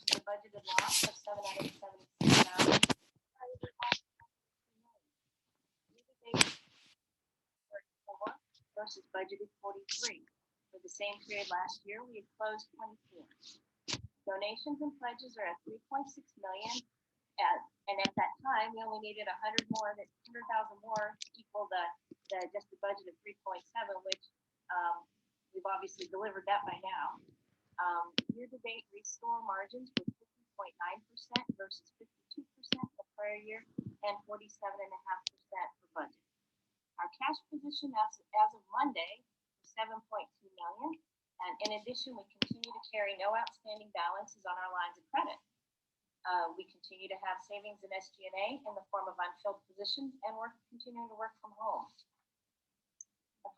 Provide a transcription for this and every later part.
versus a budgeted loss of $776,000. Versus budgeted 43. For the same period last year, we had closed 24. Donations and pledges are at 3.6 million, and at that time we only needed 100,000 more to equal the adjusted budget of 3.7, which we've obviously delivered that by now. Year-to-date restore margins were 50.9% versus 52% the prior year and 47.5% for budget. Our cash position as of Monday was $7.2 million, and in addition, we continue to carry no outstanding balances on our lines of credit. We continue to have savings in SG&A in the form of unfilled positions, and we're continuing to work from home.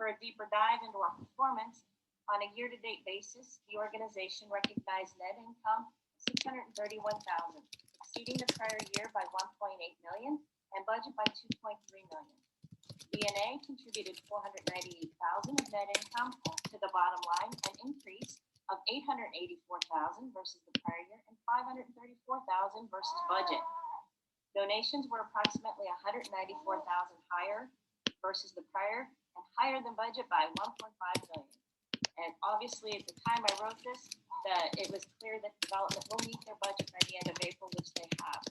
For a deeper dive into our performance, on a year-to-date basis, the organization recognized net income of $631,000, exceeding the prior year by $1.8 million and budget by $2.3 million. DNA contributed $498,000 of net income to the bottom line, an increase of $884,000 versus the prior year and $534,000 versus budget. Donations were approximately $194,000 higher versus the prior and higher than budget by $1.5 million. And obviously, at the time I wrote this, it was clear that development will meet their budget by the end of April, which they have.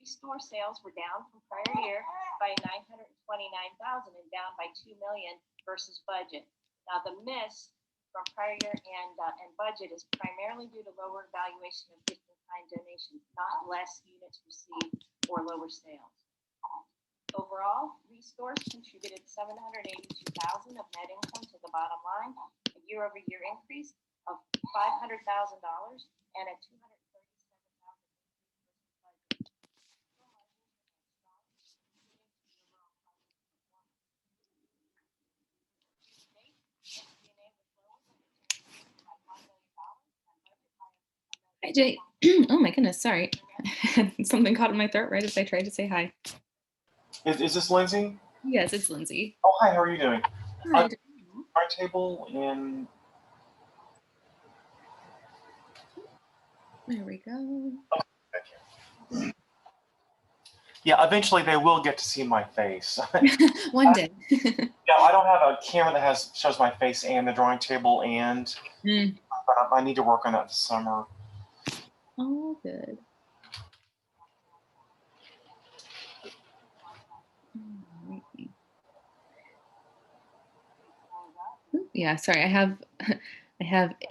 Restore sales were down from prior year by $929,000 and down by $2 million versus budget. Now the miss from prior year and budget is primarily due to lower valuation of gift-in-kind donations, not less units received or lower sales. Overall, restores contributed $782,000 of net income to the bottom line, a year-over-year increase of $500,000 and a $237,000 Hi, Jay. Oh my goodness, sorry. Something caught in my throat right as I tried to say hi. Is this Lindsay? Yes, it's Lindsay. Oh, hi, how are you doing? Hi. My table and... There we go. Oh, thank you. Yeah, eventually they will get to see my face. One day. Yeah, I don't have a camera that shows my face and the drawing table, and but I need to work on that this summer. Oh, good. Yeah, sorry, I have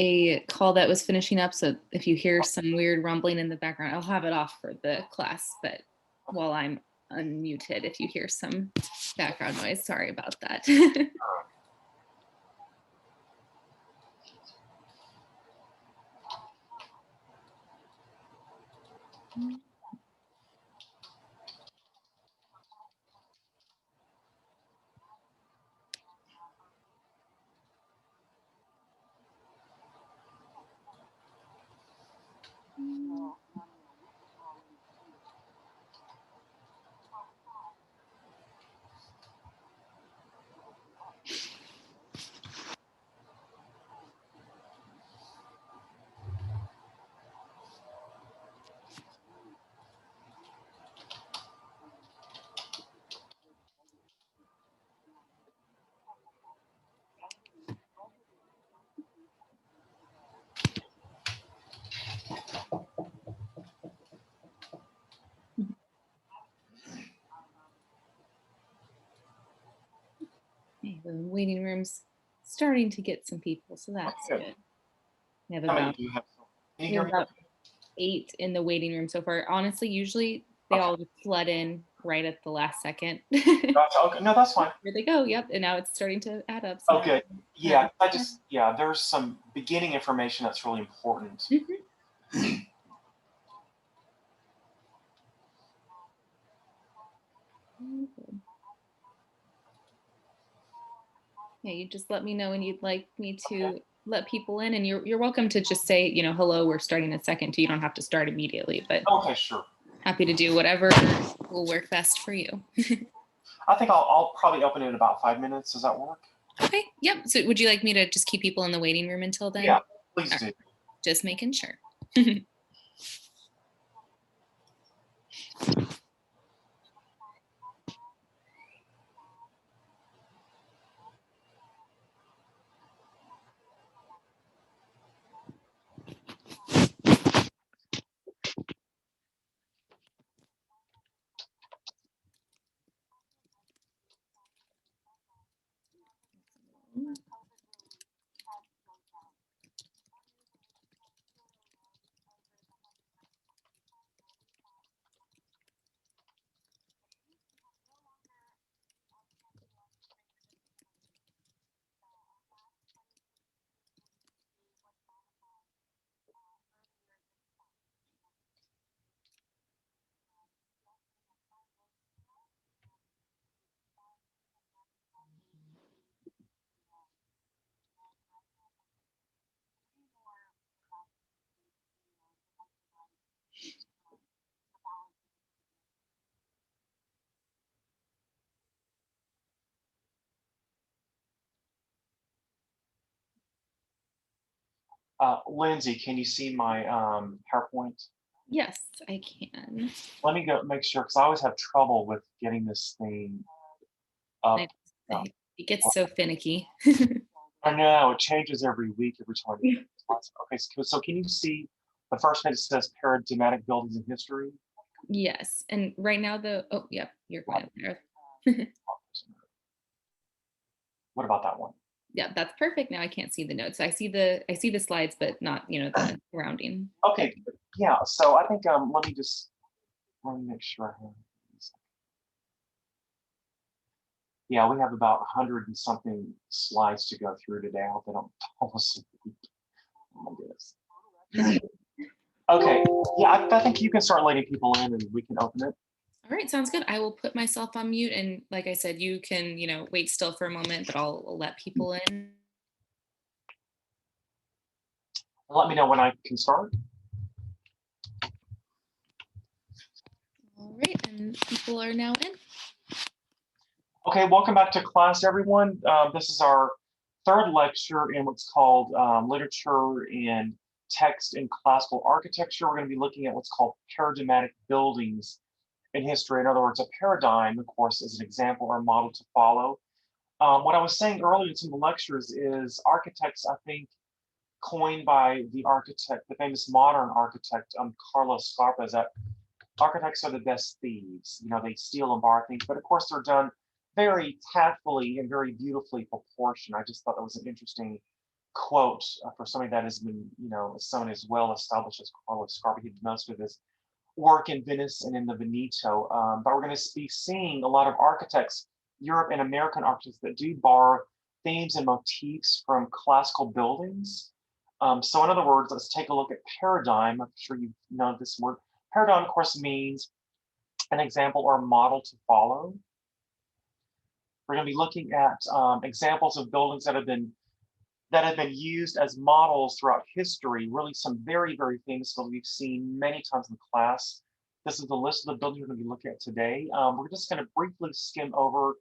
a call that was finishing up, so if you hear some weird rumbling in the background, I'll have it off for the class, but while I'm unmuted, if you hear some background noise, sorry about that. Okay, the waiting room's starting to get some people, so that's good. We have about 8 in the waiting room so far. Honestly, usually they all just flood in right at the last second. Gotcha. Okay, no, that's fine. Here they go. Yep, and now it's starting to add up. So okay. Yeah, there's some beginning information that's really important. Yeah, you just let me know when you'd like me to let people in, and you're welcome to just say, you know, hello, we're starting in a second too. You don't have to start immediately, but okay, sure. Happy to do whatever will work best for you. I think I'll probably open it in about 5 minutes. Does that work? Okay. Yep. So would you like me to just keep people in the waiting room until then? Yeah, please do. Just making sure. Lindsay, can you see my PowerPoint? Yes, I can. Let me go make sure, because I always have trouble with getting this thing up. It gets so finicky. I know, it changes every week, every time. Okay, so can you see the first page says paradigmatic buildings in history? Yes, and right now oh, yeah, you're going up there. What about that one? Yeah, that's perfect. Now I can't see the notes. I see the slides, but not, the surrounding. Okay, yeah, so I think, let me make sure I have these. Yeah, we have about 100 and something slides to go through today. I hope they don't fall asleep. Oh my goodness. Okay, yeah, I think you can start letting people in and we can open it. All right, sounds good. I will put myself on mute, and like I said, you can, wait still for a moment, but I'll let people in. Let me know when I can start. All right, and people are now in. Okay, welcome back to class, everyone. This is our third lecture in what's called literature and text in classical architecture. We're going to be looking at what's called paradigmatic buildings in history. In other words, a paradigm, of course, is an example or model to follow. What I was saying earlier in some of the lectures is architects, I think, coined by the architect, the famous modern architect, Carlos Scarpa, is that architects are the best thieves. They steal and borrow things, but of course they're done very tactfully and very beautifully proportioned. I just thought that was an interesting quote for somebody that has been, someone as well established as Carlos Scarpa. He did most of his work in Venice and in the Veneto. But we're going to be seeing a lot of architects, Europe and American architects, that do borrow themes and motifs from classical buildings. So in other words, let's take a look at paradigm. I'm sure you know this word. Paradigm, of course, means an example or model to follow. We're going to be looking at examples of buildings that have been used as models throughout history. Really, some very, very famous buildings we've seen many times in class. This is the list of the buildings we're going to be looking at today. We're just going to briefly skim over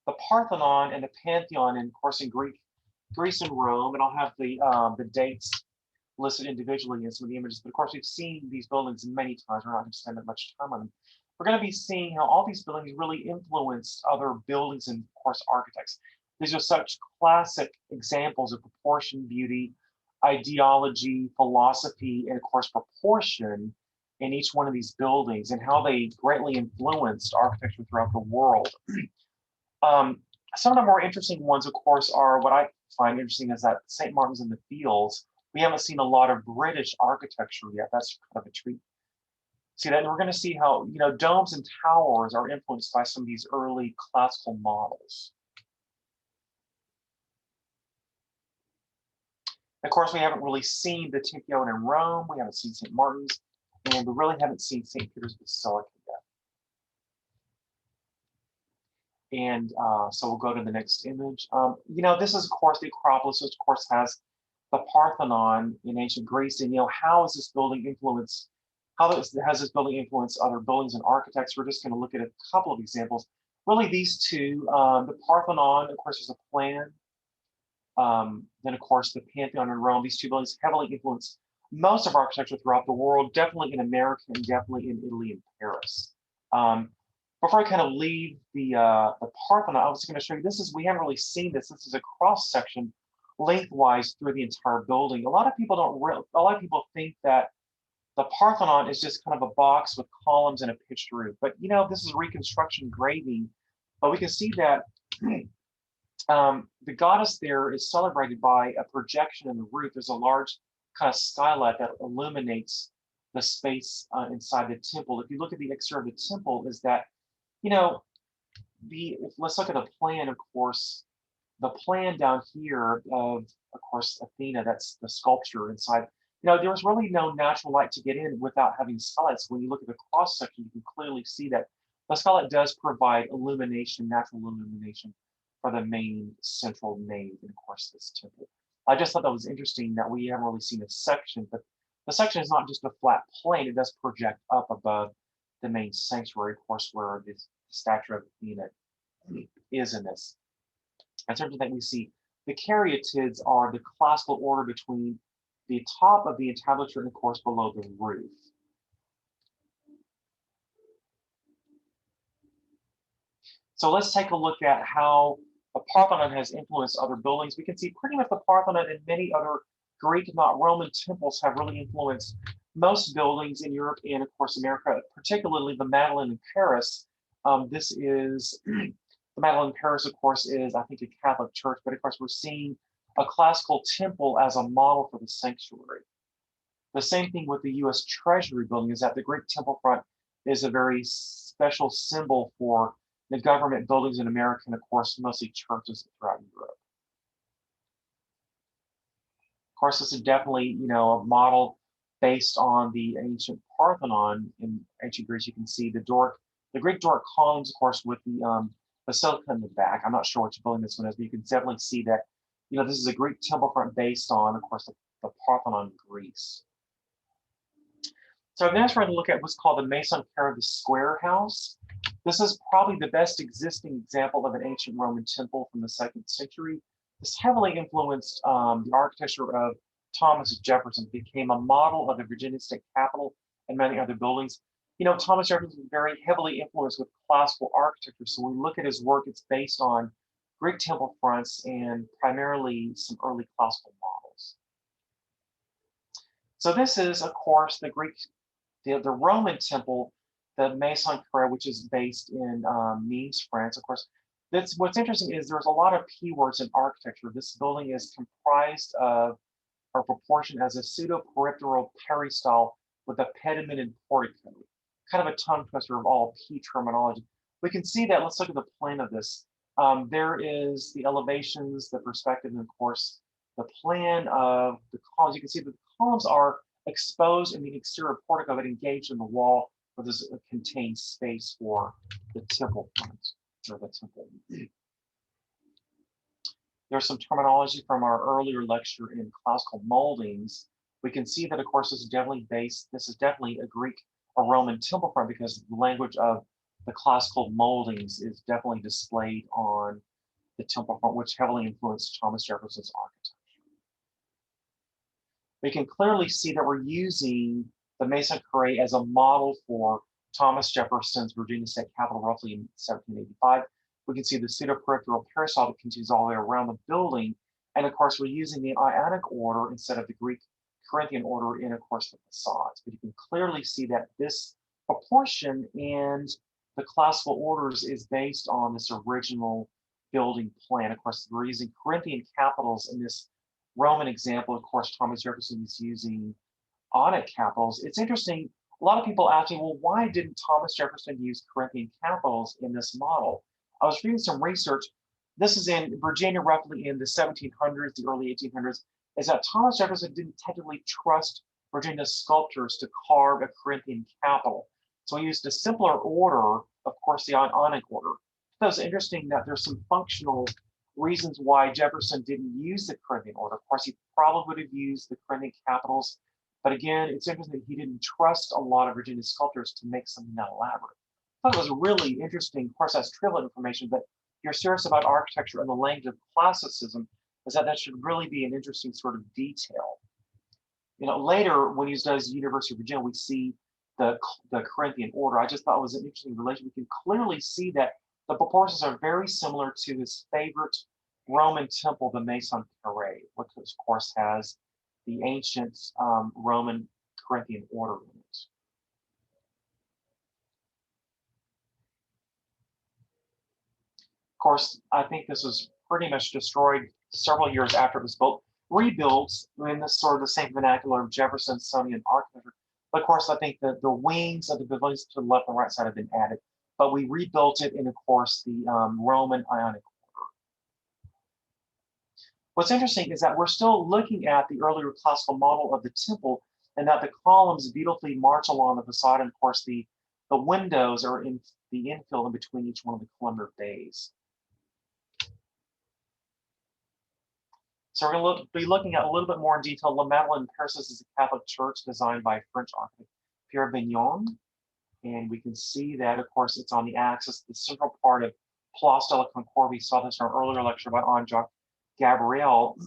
the Parthenon and the Pantheon, and of course in Greece and Rome, and I'll have the dates listed individually in some of the images. But of course, we've seen these buildings many times. We're not going to spend that much time on them. We're going to be seeing how all these buildings really influenced other buildings and, of course, architects. These are such classic examples of proportion, beauty, ideology, philosophy, and of course, proportion in each one of these buildings and how they greatly influenced architecture throughout the world. Some of the more interesting ones, of course, are what I find interesting is that St. Martin's in the Fields, we haven't seen a lot of British architecture yet. That's kind of a treat. See that, and we're going to see how domes and towers are influenced by some of these early classical models. Of course, we haven't really seen the Pantheon in Rome. We haven't seen St. Martin's, and we really haven't seen St. Peter's Basilica yet. And so we'll go to the next image. This is, of course, the Acropolis, which, of course, has the Parthenon in ancient Greece. And, how is this building influenced? How has this building influenced other buildings and architects? We're just going to look at a couple of examples. Really, these two, the Parthenon, of course, is a plan. Then, of course, the Pantheon in Rome, these two buildings heavily influenced most of architecture throughout the world, definitely in America and definitely in Italy and Paris. Before I kind of leave the Parthenon, I was going to show you, we haven't really seen this. This is a cross section lengthwise through the entire building. A lot of people think that the Parthenon is just kind of a box with columns and a pitched roof. But this is reconstruction graving. But we can see that the goddess there is celebrated by a projection in the roof. There's a large kind of skylight that illuminates the space inside the temple. If you look at the exterior of the temple, is that, let's look at the plan, of course. The plan down here of course, Athena, that's the sculpture inside. There was really no natural light to get in without having skylights. When you look at the cross section, you can clearly see that the skylight does provide illumination, natural illumination for the main central nave, and of course, this temple. I just thought that was interesting that we haven't really seen a section, but the section is not just a flat plane, it does project up above the main sanctuary, of course, where the statue of Athena is in this. In terms of that, we see the caryatids are the classical order between the top of the entablature and, of course, below the roof. So let's take a look at how the Parthenon has influenced other buildings. We can see pretty much the Parthenon and many other Greek, not Roman temples have really influenced most buildings in Europe and, of course, America, particularly the Madeleine in Paris. This is the Madeleine in Paris, of course, is, I think, a Catholic church, but of course, we're seeing a classical temple as a model for the sanctuary. The same thing with the U.S. Treasury building is that the Greek temple front is a very special symbol for the government buildings in America and, of course, mostly churches throughout Europe. Of course, this is definitely, a model based on the ancient Parthenon in ancient Greece. You can see the Greek Doric columns, of course, with the basilica in the back. I'm not sure which building this one is, but you can definitely see that, this is a Greek temple front based on, of course, the Parthenon in Greece. So I'm now trying to look at what's called the Maison Carrée, the square house. This is probably the best existing example of an ancient Roman temple from the 2nd century. This heavily influenced the architecture of Thomas Jefferson. It became a model of the Virginia State Capitol and many other buildings. Thomas Jefferson was very heavily influenced with classical architecture. So when we look at his work, it's based on Greek temple fronts and primarily some early classical models. So this is, of course, the Roman temple, the Maison Carrée, which is based in Nice, France. Of course, what's interesting is there's a lot of keywords in architecture. This building is comprised of, or proportioned as a pseudo-peripteral peristyle with a pediment and portico. Kind of a tongue twister of all P terminology. We can see that. Let's look at the plan of this. There is the elevations, the perspective, and of course, the plan of the columns. You can see that the columns are exposed in the exterior portico that engaged in the wall, where there's a contained space for the temple front, or the temple. There's some terminology from our earlier lecture in classical moldings. We can see that, of course, this is definitely a Greek or Roman temple front, because the language of the classical moldings is definitely displayed on the temple front, which heavily influenced Thomas Jefferson's architecture. We can clearly see that we're using the Maison Carrée as a model for Thomas Jefferson's Virginia State Capitol roughly in 1785. We can see the pseudo-peripteral peristyle that continues all the way around the building. And of course, we're using the Ionic order instead of the Greek Corinthian order in, of course, the facades. But you can clearly see that this proportion and the classical orders is based on this original building plan. Of course, we're using Corinthian capitals in this Roman example. Of course, Thomas Jefferson is using Ionic capitals. It's interesting. A lot of people ask me, well, why didn't Thomas Jefferson use Corinthian capitals in this model? I was reading some research. This is in Virginia, roughly in the 1700s, the early 1800s, is that Thomas Jefferson didn't technically trust Virginia sculptors to carve a Corinthian capital. So he used a simpler order, of course, the Ionic order. So it's interesting that there's some functional reasons why Jefferson didn't use the Corinthian order. Of course, he probably would have used the Corinthian capitals. But again, it's interesting that he didn't trust a lot of Virginia sculptors to make something that elaborate. I thought it was really interesting. Of course, that's trivial information, but if you're serious about architecture and the language of classicism, is that should really be an interesting sort of detail. later when he does University of Virginia, we see the Corinthian order. I just thought it was an interesting relation. We can clearly see that the proportions are very similar to his favorite Roman temple, the Maison Carrée, which of course has the ancient Roman Corinthian order in it. Of course, I think this was pretty much destroyed several years after it was built. Rebuilt in this sort of the same vernacular of Jeffersonian architecture. But of course, I think that the wings of the pavilions to the left and right side have been added. But we rebuilt it in, of course, the Roman Ionic order. What's interesting is that we're still looking at the earlier classical model of the temple, and that the columns beautifully march along the facade, and of course the windows are in the infill in between each one of the columnar bays. So we're going to be looking at a little bit more in detail. La Madeleine in Paris is a Catholic church designed by French architect Pierre Vignon. And we can see that, of course, it's on the axis, the central part of Place de la Concorde. We saw this in our earlier lecture by Anne-Jacques Gabriel.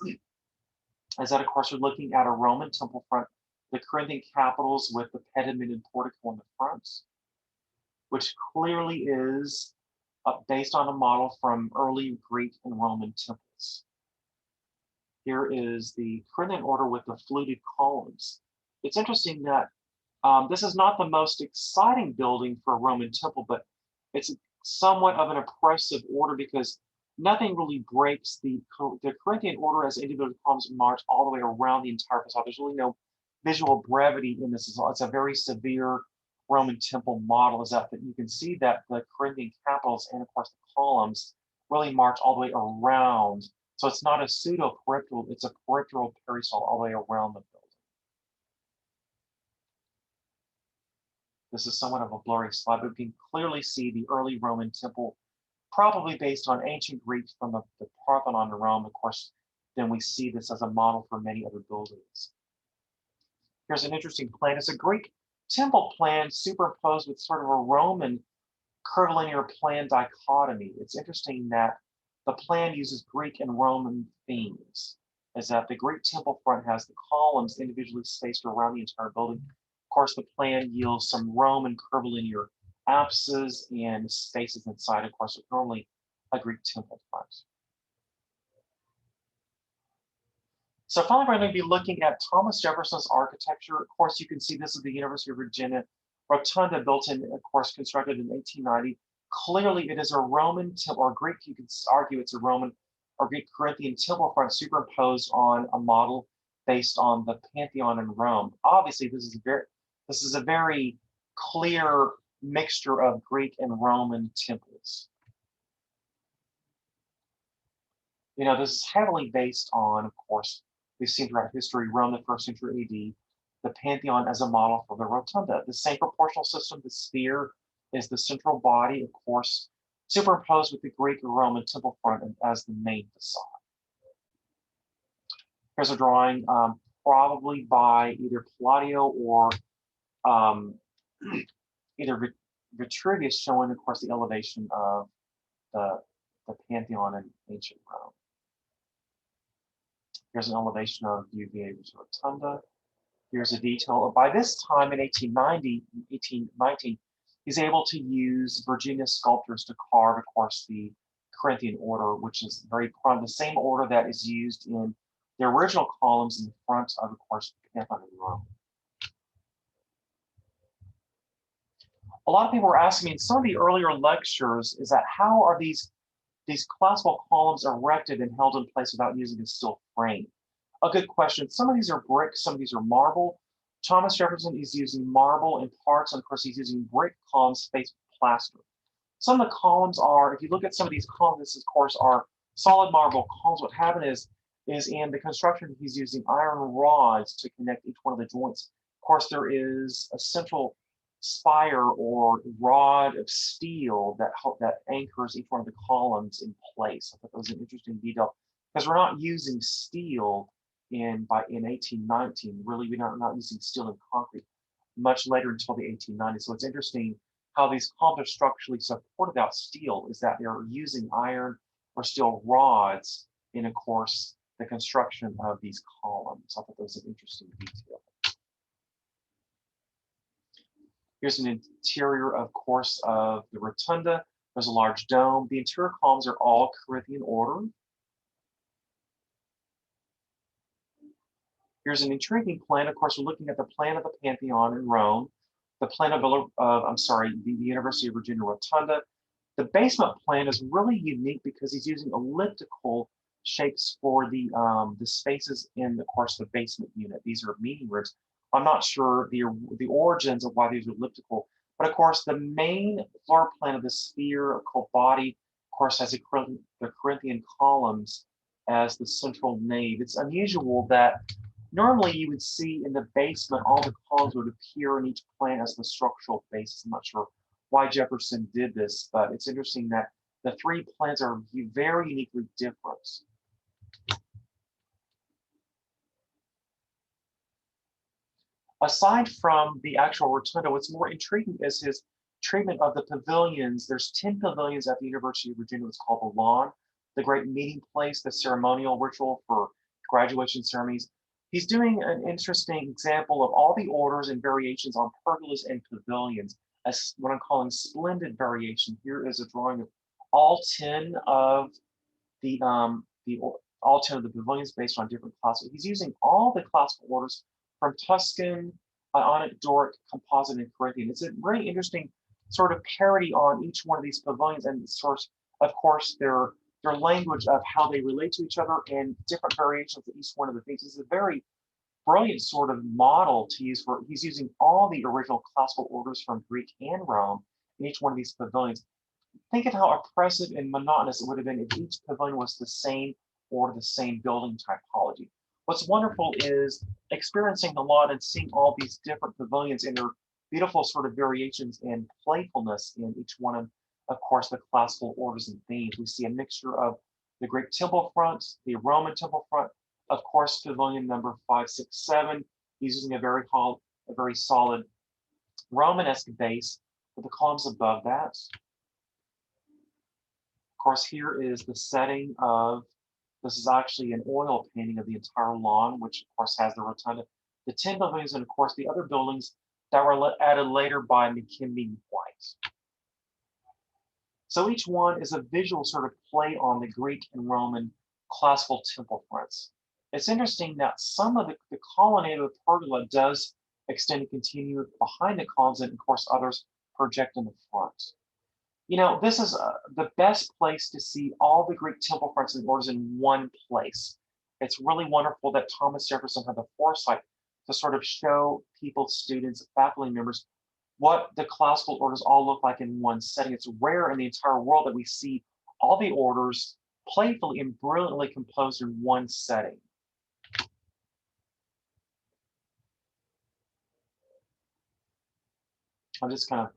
Is that, of course, we're looking at a Roman temple front, the Corinthian capitals with the pediment and portico in the front, which clearly is based on a model from early Greek and Roman temples. Here is the Corinthian order with the fluted columns. It's interesting that this is not the most exciting building for a Roman temple, but it's somewhat of an oppressive order because nothing really breaks the Corinthian order as individual columns march all the way around the entire facade. There's really no visual brevity in this. It's a very severe Roman temple model. Is that you can see that the Corinthian capitals and of course the columns really march all the way around. So it's not a pseudo-peripteral, it's a peripteral peristyle all the way around the building. This is somewhat of a blurry slide, but you can clearly see the early Roman temple, probably based on ancient Greeks from the Parthenon in Rome. Of course, then we see this as a model for many other buildings. Here's an interesting plan. It's a Greek temple plan superimposed with sort of a Roman curvilinear plan dichotomy. It's interesting that the plan uses Greek and Roman themes, is that the Greek temple front has the columns individually spaced around the entire building. Of course, the plan yields some Roman curvilinear apses and spaces inside. Of course, it's normally a Greek temple front. So finally, we're going to be looking at Thomas Jefferson's architecture. Of course, you can see this is the University of Virginia rotunda built in, of course, constructed in 1890. Clearly, it is a Roman temple, or Greek, you could argue it's a Roman or Greek Corinthian temple front superimposed on a model based on the Pantheon in Rome. Obviously, this is a very clear mixture of Greek and Roman temples. This is heavily based on, of course, we've seen throughout history, Rome, the 1st century AD, the Pantheon as a model for the rotunda. The same proportional system, the sphere is the central body, of course, superimposed with the Greek or Roman temple front as the main facade. Here's a drawing probably by either Palladio or either Vitruvius, showing, of course, the elevation of the Pantheon in ancient Rome. Here's an elevation of UVA's rotunda. Here's a detail. By this time in 1819, he's able to use Virginia sculptors to carve, of course, the Corinthian order, which is very prone, the same order that is used in the original columns in the front of course, Pantheon in Rome. A lot of people were asking me in some of the earlier lectures is that how are these classical columns erected and held in place without using a steel frame? A good question. Some of these are brick, some of these are marble. Thomas Jefferson is using marble in parts, and of course he's using brick columns spaced with plaster. Some of the columns are, if you look at some of these columns, this of course are solid marble columns. What happened is in the construction, he's using iron rods to connect each one of the joints. Of course, there is a central spire or rod of steel that anchors each one of the columns in place. I thought that was an interesting detail because we're not using steel in 1819. Really, we're not using steel and concrete much later until the 1890s. So it's interesting how these columns are structurally supported without steel, is that they're using iron or steel rods in, of course, the construction of these columns. I thought that was an interesting detail. Here's an interior, of course, of the rotunda. There's a large dome. The interior columns are all Corinthian order. Here's an intriguing plan. Of course, we're looking at the plan of the Pantheon in Rome, the plan of, the University of Virginia Rotunda. The basement plan is really unique because he's using elliptical shapes for the spaces in, of course, the basement unit. These are meeting rooms. I'm not sure the origins of why these are elliptical, but of course, the main floor plan of the sphere called body, of course, has the Corinthian columns as the central nave. It's unusual that normally you would see in the basement, all the columns would appear in each plan as the structural basis. I'm not sure why Jefferson did this, but it's interesting that the three plans are very uniquely different. Aside from the actual rotunda, what's more intriguing is his treatment of the pavilions. There's 10 pavilions at the University of Virginia. It's called the Lawn, the great meeting place, the ceremonial ritual for graduation ceremonies. He's doing an interesting example of all the orders and variations on pergolas and pavilions, as what I'm calling splendid variation. Here is a drawing of all 10 of the all 10 of the pavilions based on different classical. He's using all the classical orders from Tuscan, Ionic, Doric, Composite, and Corinthian. It's a very interesting sort of parody on each one of these pavilions and source, of course, their language of how they relate to each other and different variations of each one of the things. It's a very brilliant sort of model to use for, he's using all the original classical orders from Greek and Rome in each one of these pavilions. Think of how oppressive and monotonous it would have been if each pavilion was the same or the same building typology. What's wonderful is experiencing the lot and seeing all these different pavilions and their beautiful sort of variations and playfulness in each one of course, the classical orders and themes. We see a mixture of the Greek temple front, the Roman temple front, of course, pavilion number 5, 6, 7, using a very solid Romanesque base with the columns above that. Of course, here is the setting of, this is actually an oil painting of the entire lawn, which of course has the rotunda, the 10 buildings, and of course the other buildings that were added later by McKinley White. So each one is a visual sort of play on the Greek and Roman classical temple fronts. It's interesting that some of the colonnade of the pergola does extend and continue behind the columns, and of course others project in the front. You know, this is the best place to see all the Greek temple fronts and orders in one place. It's really wonderful that Thomas Jefferson had the foresight to sort of show people, students, faculty members, what the classical orders all look like in one setting. It's rare in the entire world that we see all the orders playfully and brilliantly composed in one setting. I'm just kind of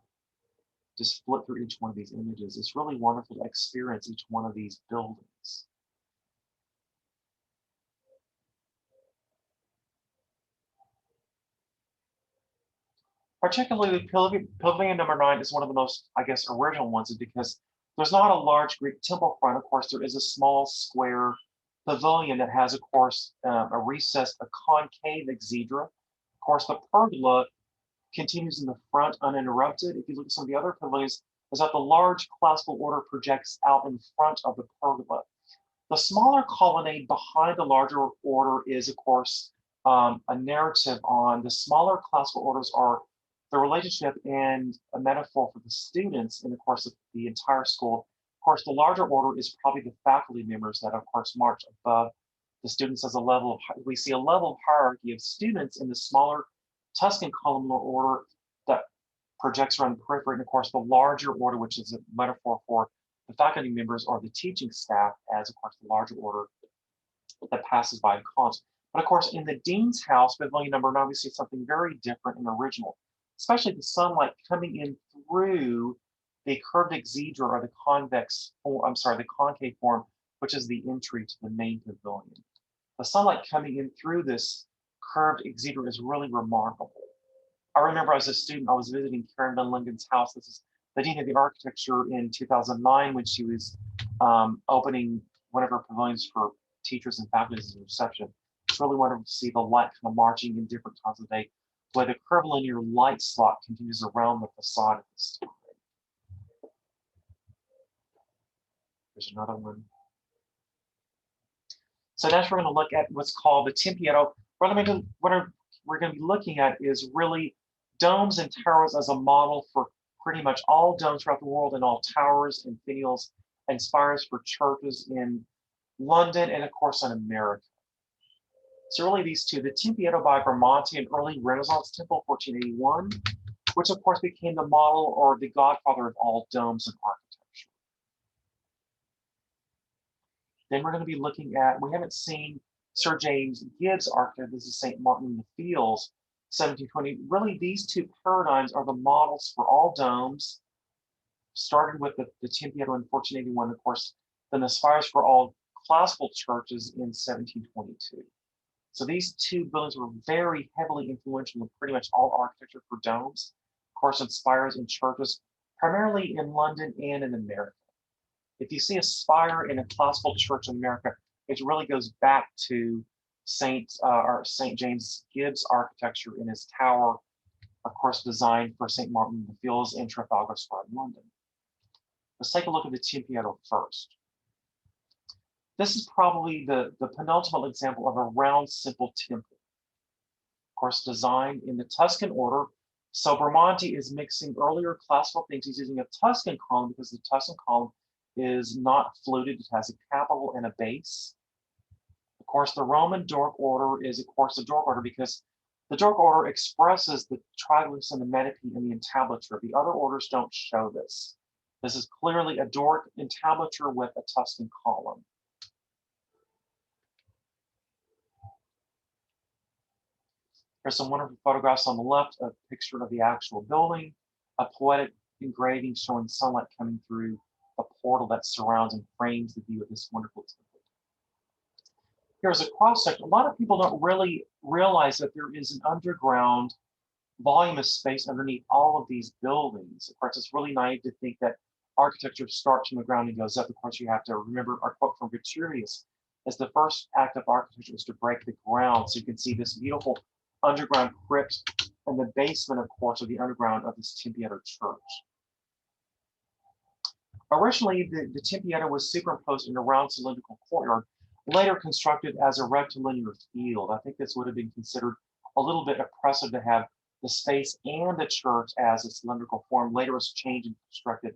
just flip through each one of these images. It's really wonderful to experience each one of these buildings. Particularly pavilion number 9 is one of the most, I guess, original ones, because there's not a large Greek temple front. Of course, there is a small square pavilion that has, of course, a recessed, a concave exedra. Of course, the pergola continues in the front uninterrupted. If you look at some of the other pavilions, is that the large classical order projects out in front of the pergola. The smaller colonnade behind the larger order is, of course, a narrative on the smaller classical orders are the relationship and a metaphor for the students in the course of the entire school. Of course, the larger order is probably the faculty members that, of course, march above the students as a level of, we see a level of hierarchy of students in the smaller Tuscan columnar order that projects around the periphery, and of course the larger order, which is a metaphor for the faculty members or the teaching staff, as of course the larger order that passes by in columns. But of course, in the dean's house, pavilion number 9, we see something very different and original, especially the sunlight coming in through the curved exedra or the convex, or I'm sorry, the concave form, which is the entry to the main pavilion. The sunlight coming in through this curved exedra is really remarkable. I remember as a student, I was visiting Karen Van Lingen's house. This is the Dean of the Architecture in 2009 when she was opening one of her pavilions for teachers and faculty as a reception. It's really wonderful to see the light kind of marching in different times of the day where the curvilinear light slot continues around the facade at this time. There's another one. So next we're going to look at what's called the Tempietto. What we're going to be looking at is really domes and towers as a model for pretty much all domes throughout the world, and all towers and finials and spires for churches in London and of course in America. So really these two, the Tempietto by Bramante, an early Renaissance temple, 1481, which of course became the model or the godfather of all domes and architecture. Then we're going to be looking at, we haven't seen Sir James Gibbs' architect. This is St. Martin in the Fields, 1720. Really, these two paradigms are the models for all domes. Started with the Tempietto in 1481, of course, then the spires for all classical churches in 1722. So these two buildings were very heavily influential in pretty much all architecture for domes, of course, in spires and churches, primarily in London and in America. If you see a spire in a classical church in America, it really goes back to St. James Gibbs' architecture in his tower, of course, designed for St. Martin in the Fields in Trafalgar Square in London. Let's take a look at the Tempietto first. This is probably the penultimate example of a round, simple temple. Of course, designed in the Tuscan order. So Bramante is mixing earlier classical things. He's using a Tuscan column because the Tuscan column is not fluted. It has a capital and a base. Of course, the Roman Doric order is, of course, the Doric order because the Doric order expresses the triglyphs and the metope in the entablature. The other orders don't show this. This is clearly a Doric entablature with a Tuscan column. There's some wonderful photographs on the left, a picture of the actual building, a poetic engraving showing sunlight coming through a portal that surrounds and frames the view of this wonderful temple. Here's a cross section. A lot of people don't really realize that there is an underground volume of space underneath all of these buildings. Of course, it's really naive to think that architecture starts from the ground and goes up. Of course, you have to remember our quote from Vitruvius is the first act of architecture is to break the ground. So you can see this beautiful underground crypt and the basement, of course, of the underground of this Tempietto church. Originally, the Tempietto was superimposed in a round cylindrical courtyard, later constructed as a rectilinear field. I think this would have been considered a little bit oppressive to have the space and the church as a cylindrical form. Later was changed and constructed.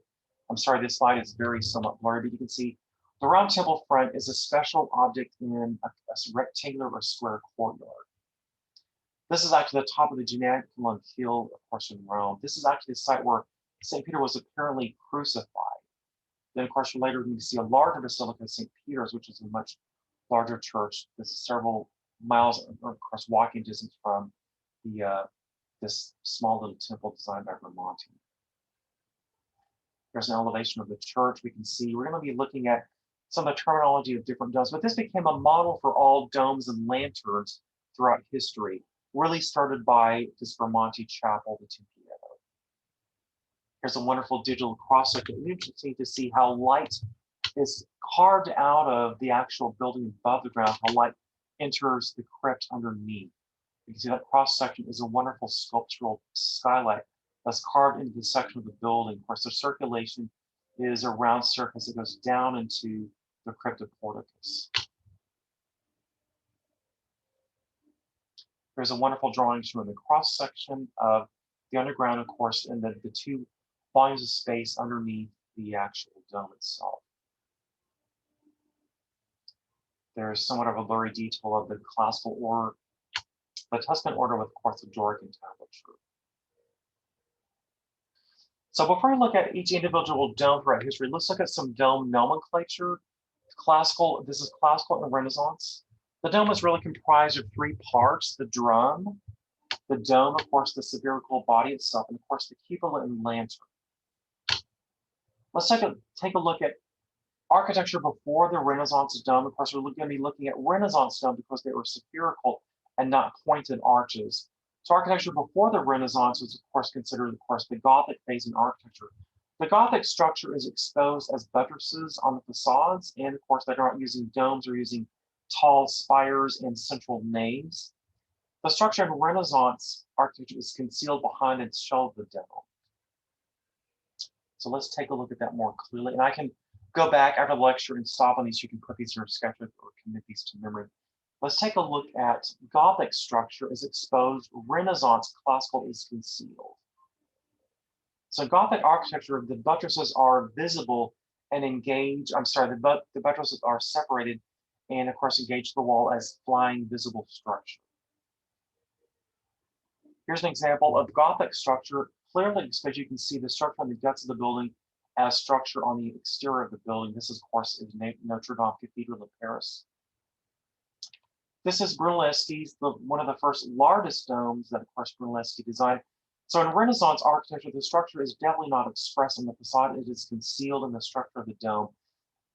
I'm sorry, this slide is very somewhat blurry, but you can see the round temple front is a special object in a rectangular or square courtyard. This is actually the top of the Janiculum Hill, of course, in Rome. This is actually the site where St. Peter was apparently crucified. Then, of course, later we see a larger basilica, St. Peter's, which is a much larger church. This is several miles, or of course, walking distance from the this small little temple designed by Bramante. There's an elevation of the church. We can see we're going to be looking at some of the terminology of different domes, but this became a model for all domes and lanterns throughout history. Really started by this Bramante chapel, the Tempietto. Here's a wonderful digital cross-section. It's interesting to see how light is carved out of the actual building above the ground, how light enters the crypt underneath. You can see that cross-section is a wonderful sculptural skylight that's carved into the section of the building. Of course, the circulation is a round surface that goes down into the cryptic porticus. There's a wonderful drawing showing the cross-section of the underground, of course, and the two volumes of space underneath the actual dome itself. There's somewhat of a blurry detail of the classical order, the Tuscan order with, of course, the Doric entablature. So before we look at each individual dome throughout history, let's look at some dome nomenclature. Classical, this is classical and Renaissance. The dome is really comprised of three parts: the drum, the dome, of course, the spherical body itself, and of course the cupola and lantern. Let's take a look at architecture before the Renaissance dome. Of course, we're going to be looking at Renaissance dome because they were spherical and not pointed arches. So architecture before the Renaissance was, of course, considered, of course, the Gothic phase in architecture. The Gothic structure is exposed as buttresses on the facades, and of course, they're not using domes or using tall spires and central naves. The structure in Renaissance architecture is concealed behind its shell of the dome. So let's take a look at that more clearly. And I can go back after the lecture and stop on these. You can put these in your sketchbook or commit these to memory. Let's take a look at Gothic structure is exposed, Renaissance classical is concealed. So Gothic architecture, the buttresses are visible and engaged. I'm sorry, the buttresses are separated and of course engage the wall as flying visible structure. Here's an example of Gothic structure, clearly because you can see the structure on the guts of the building as structure on the exterior of the building. This is, of course, is Notre Dame Cathedral of Paris. This is Brunelleschi's, one of the first largest domes that, of course, Brunelleschi designed. So in Renaissance architecture, the structure is definitely not expressed on the facade. It is concealed in the structure of the dome.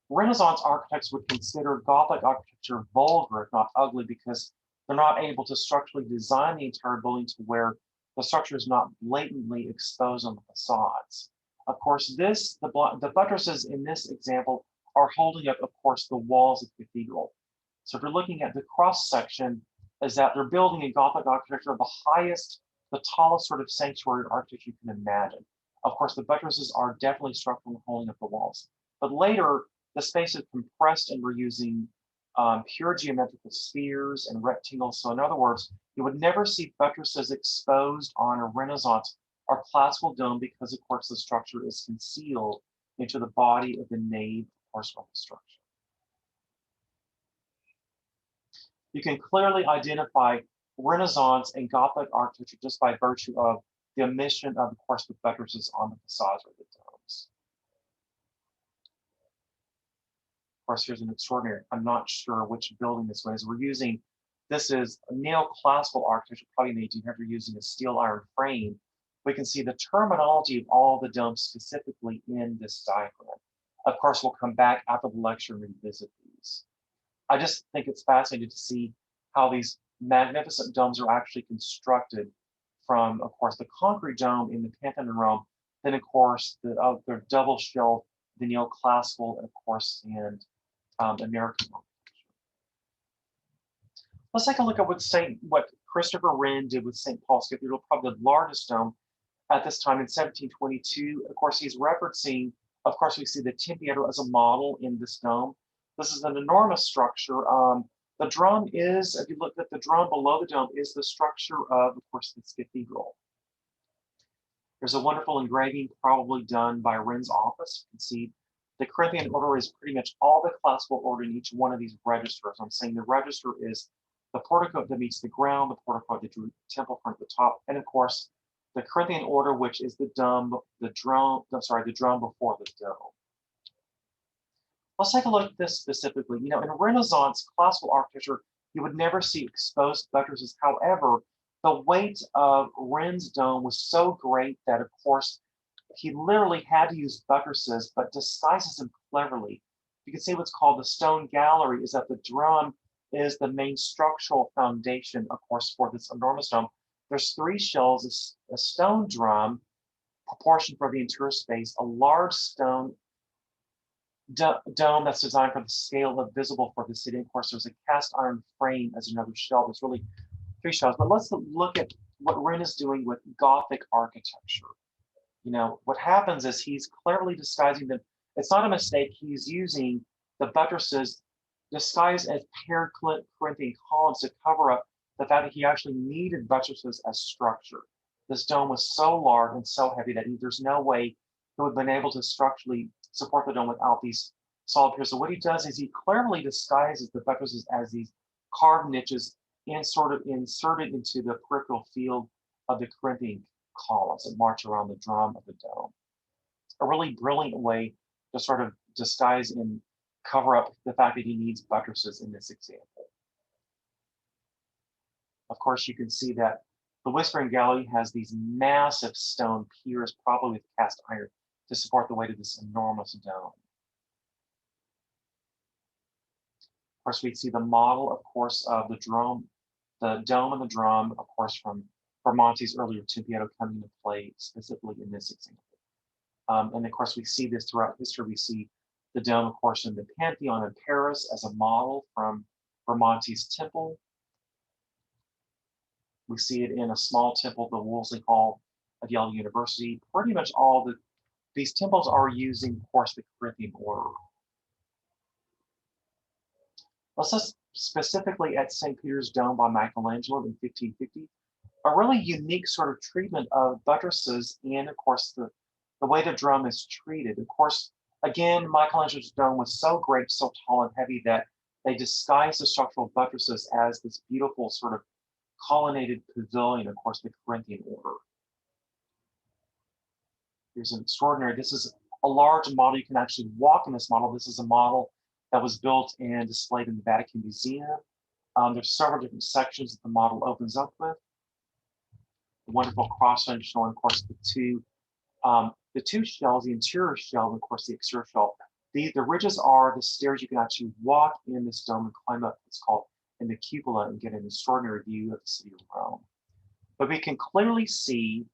Renaissance architects would consider Gothic architecture vulgar, if not ugly, because they're not able to structurally design the entire building to where the structure is not blatantly exposed on the facades. Of course, the buttresses in this example are holding up, of course, the walls of the cathedral. So if you're looking at the cross section, is that they're building in Gothic architecture the highest, the tallest sort of sanctuary architecture you can imagine. Of course, the buttresses are definitely structurally holding up the walls. But later, the space is compressed and we're using pure geometrical spheres and rectangles. So in other words, you would never see buttresses exposed on a Renaissance or classical dome because, of course, the structure is concealed into the body of the nave, of course, of the structure. You can clearly identify Renaissance and Gothic architecture just by virtue of the omission of course, the buttresses on the facades or the domes. Of course, here's an extraordinary, I'm not sure which building this was. We're using, this is neoclassical architecture, probably in the 1800s, using a steel iron frame. We can see the terminology of all the domes specifically in this diagram. Of course, we'll come back after the lecture and revisit these. I just think it's fascinating to see how these magnificent domes are actually constructed from, of course, the concrete dome in the Pantheon in Rome, then, of course, their double shell, the neoclassical, and of course, and American architecture. Let's take a look at what Christopher Wren did with St. Paul's Cathedral, probably the largest dome at this time in 1722. Of course, he's referencing, of course, we see the Tempietro as a model in this dome. This is an enormous structure. The drum is, if you look at the drum below the dome, is the structure of course, this cathedral. There's a wonderful engraving probably done by Wren's office. You can see the Corinthian order is pretty much all the classical order in each one of these registers. I'm saying the register is the portico that meets the ground, the portico, the temple front at the top, and of course, the Corinthian order, which is the drum before the dome. Let's take a look at this specifically. You know, in Renaissance classical architecture, you would never see exposed buttresses. However, the weight of Wren's dome was so great that, of course, he literally had to use buttresses, but disguises them cleverly. You can see what's called the stone gallery is that the drum is the main structural foundation, of course, for this enormous dome. There's three shells, a stone drum, proportioned for the interior space, a large stone dome that's designed for the scale of visible for the city. Of course, there's a cast iron frame as another shell. There's really three shells. But let's look at what Wren is doing with Gothic architecture. You know, what happens is he's cleverly disguising them. It's not a mistake. He's using the buttresses disguised as paired Corinthian columns to cover up the fact that he actually needed buttresses as structure. This dome was so large and so heavy that there's no way he would have been able to structurally support the dome without these solid piers. So what he does is he cleverly disguises the buttresses as these carved niches and sort of inserted into the peripheral field of the Corinthian columns that march around the drum of the dome. A really brilliant way to sort of disguise and cover up the fact that he needs buttresses in this example. Of course, you can see that the Whispering Gallery has these massive stone piers, probably with cast iron, to support the weight of this enormous dome. Of course, we see the model, of course, of the dome and the drum, of course, from Bramantes's earlier Tempietro coming into play specifically in this example. And of course, we see this throughout history. We see the dome, of course, in the Pantheon in Paris as a model from Bramantes's temple. We see it in a small temple, the Wolsey Hall of Yale University. Pretty much all these temples are using, of course, the Corinthian order. Let's look specifically at St. Peter's Dome by Michelangelo in 1550. A really unique sort of treatment of buttresses and, of course, the way the dome is treated. Of course, again, Michelangelo's dome was so great, so tall and heavy that they disguised the structural buttresses as this beautiful sort of colonnaded pavilion, of course, the Corinthian order. Here's an extraordinary, this is a large model. You can actually walk in this model. This is a model that was built and displayed in the Vatican Museum. There's several different sections that the model opens up with. The wonderful cross-section showing, of course, the two shells, the interior shell, and of course the exterior shell. The ridges are the stairs you can actually walk in this dome and climb up. It's called in the cupola and get an extraordinary view of the city of Rome. But we can clearly see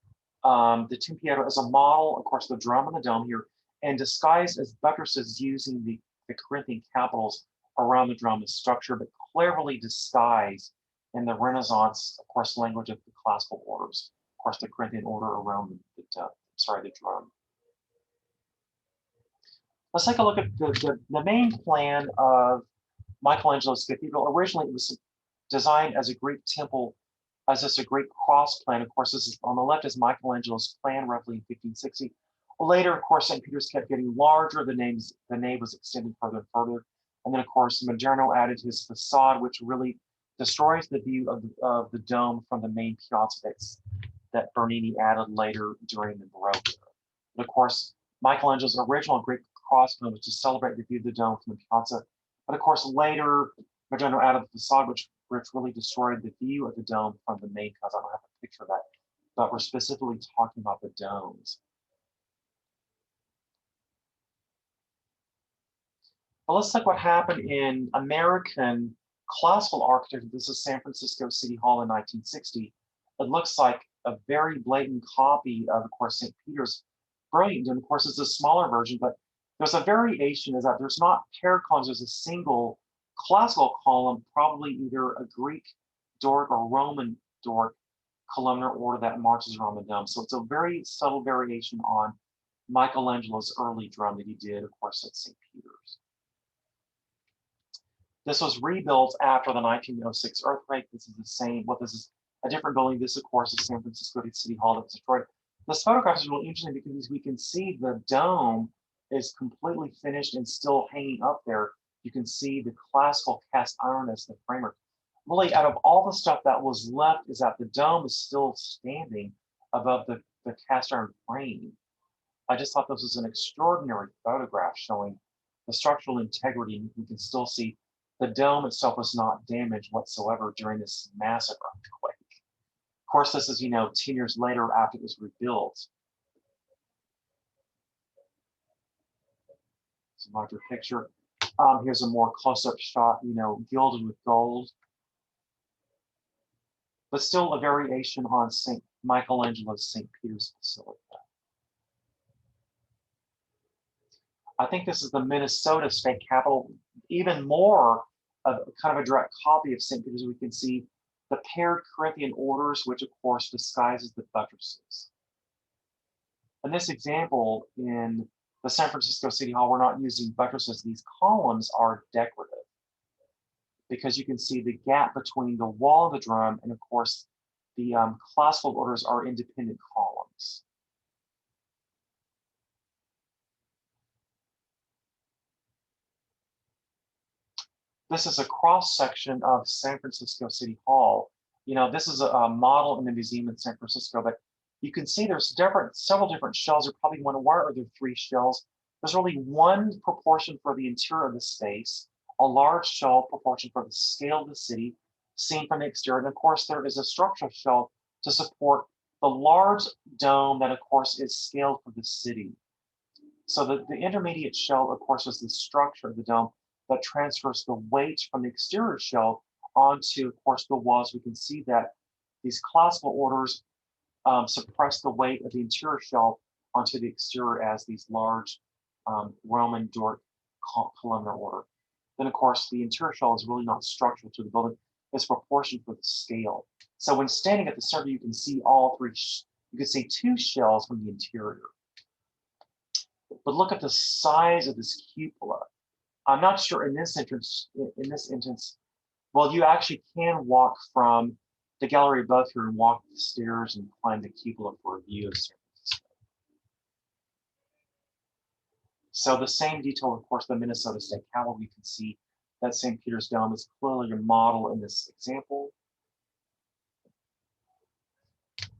the Tempietto as a model, of course, the drum and the dome here, and disguised as buttresses using the Corinthian capitals around the drum as structure, but cleverly disguised in the Renaissance, of course, language of the classical orders, of course, the Corinthian order around the drum. Let's take a look at the main plan of Michelangelo's cathedral. Originally, it was designed as a Greek temple, as just a Greek cross plan. Of course, this is on the left is Michelangelo's plan, roughly in 1560. Later, of course, St. Peter's kept getting larger. The nave was extended further and further. And then, of course, Maderno added his facade, which really destroys the view of the dome from the main piazza that Bernini added later during the Baroque era. But of course, Michelangelo's original Greek cross plan was to celebrate the view of the dome from the piazza. But of course, later, Maderno added the facade, which really destroyed the view of the dome from the main piazza. I don't have a picture of that, but we're specifically talking about the domes. But let's look what happened in American classical architecture. This is San Francisco City Hall in 1960. It looks like a very blatant copy of course, St. Peter's brilliant dome. Of course, it's a smaller version, but there's a variation is that there's not paired columns. There's a single classical column, probably either a Greek Doric or Roman Doric columnar order that marches around the dome. So it's a very subtle variation on Michelangelo's early drum that he did, of course, at St. Peter's. This was rebuilt after the 1906 earthquake. This is the same, this is a different building. This, of course, is San Francisco City Hall that was destroyed. This photograph is really interesting because we can see the dome is completely finished and still hanging up there. You can see the classical cast iron as the framework. Really, out of all the stuff that was left is that the dome is still standing above the cast iron frame. I just thought this was an extraordinary photograph showing the structural integrity. We can still see the dome itself was not damaged whatsoever during this massive earthquake. Of course, this is, 10 years later after it was rebuilt. It's a larger picture. Here's a more close-up shot, gilded with gold. But still a variation on St. Michelangelo's St. Peter's Basilica. I think this is the Minnesota state capitol, even more of kind of a direct copy of St. Peter's. We can see the paired Corinthian orders, which of course disguises the buttresses. In this example, in the San Francisco City Hall, we're not using buttresses. These columns are decorative because you can see the gap between the wall of the drum and of course the classical orders are independent columns. This is a cross section of San Francisco City Hall. This is a model in the museum in San Francisco, but you can see there's several different shells. You're probably wondering, why are there 3 shells? There's really one proportion for the interior of the space, a large shell proportion for the scale of the city, seen from the exterior. And of course, there is a structural shell to support the large dome that, of course, is scaled for the city. So the intermediate shell, of course, is the structure of the dome that transfers the weight from the exterior shell onto, of course, the walls. We can see that these classical orders suppress the weight of the interior shell onto the exterior as these large Roman Doric columnar order. Then, of course, the interior shell is really not structural to the building. It's proportioned for the scale. So when standing at the center, you can see all three, you can see two shells from the interior. But look at the size of this cupola. I'm not sure in this instance, well, you actually can walk from the gallery above here and walk the stairs and climb the cupola for a view of San Francisco. So the same detail, of course, the Minnesota State Capitol, you can see that St. Peter's Dome is clearly a model in this example.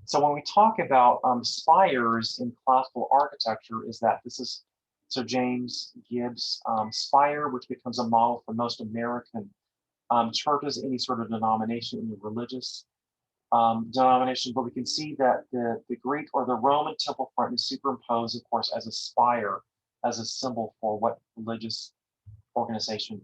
So when we talk about spires in classical architecture, is that this is Sir James Gibbs' spire, which becomes a model for most American churches, any sort of denomination, any religious denomination. But we can see that the Greek or the Roman temple front is superimposed, of course, as a spire, as a symbol for what religious organization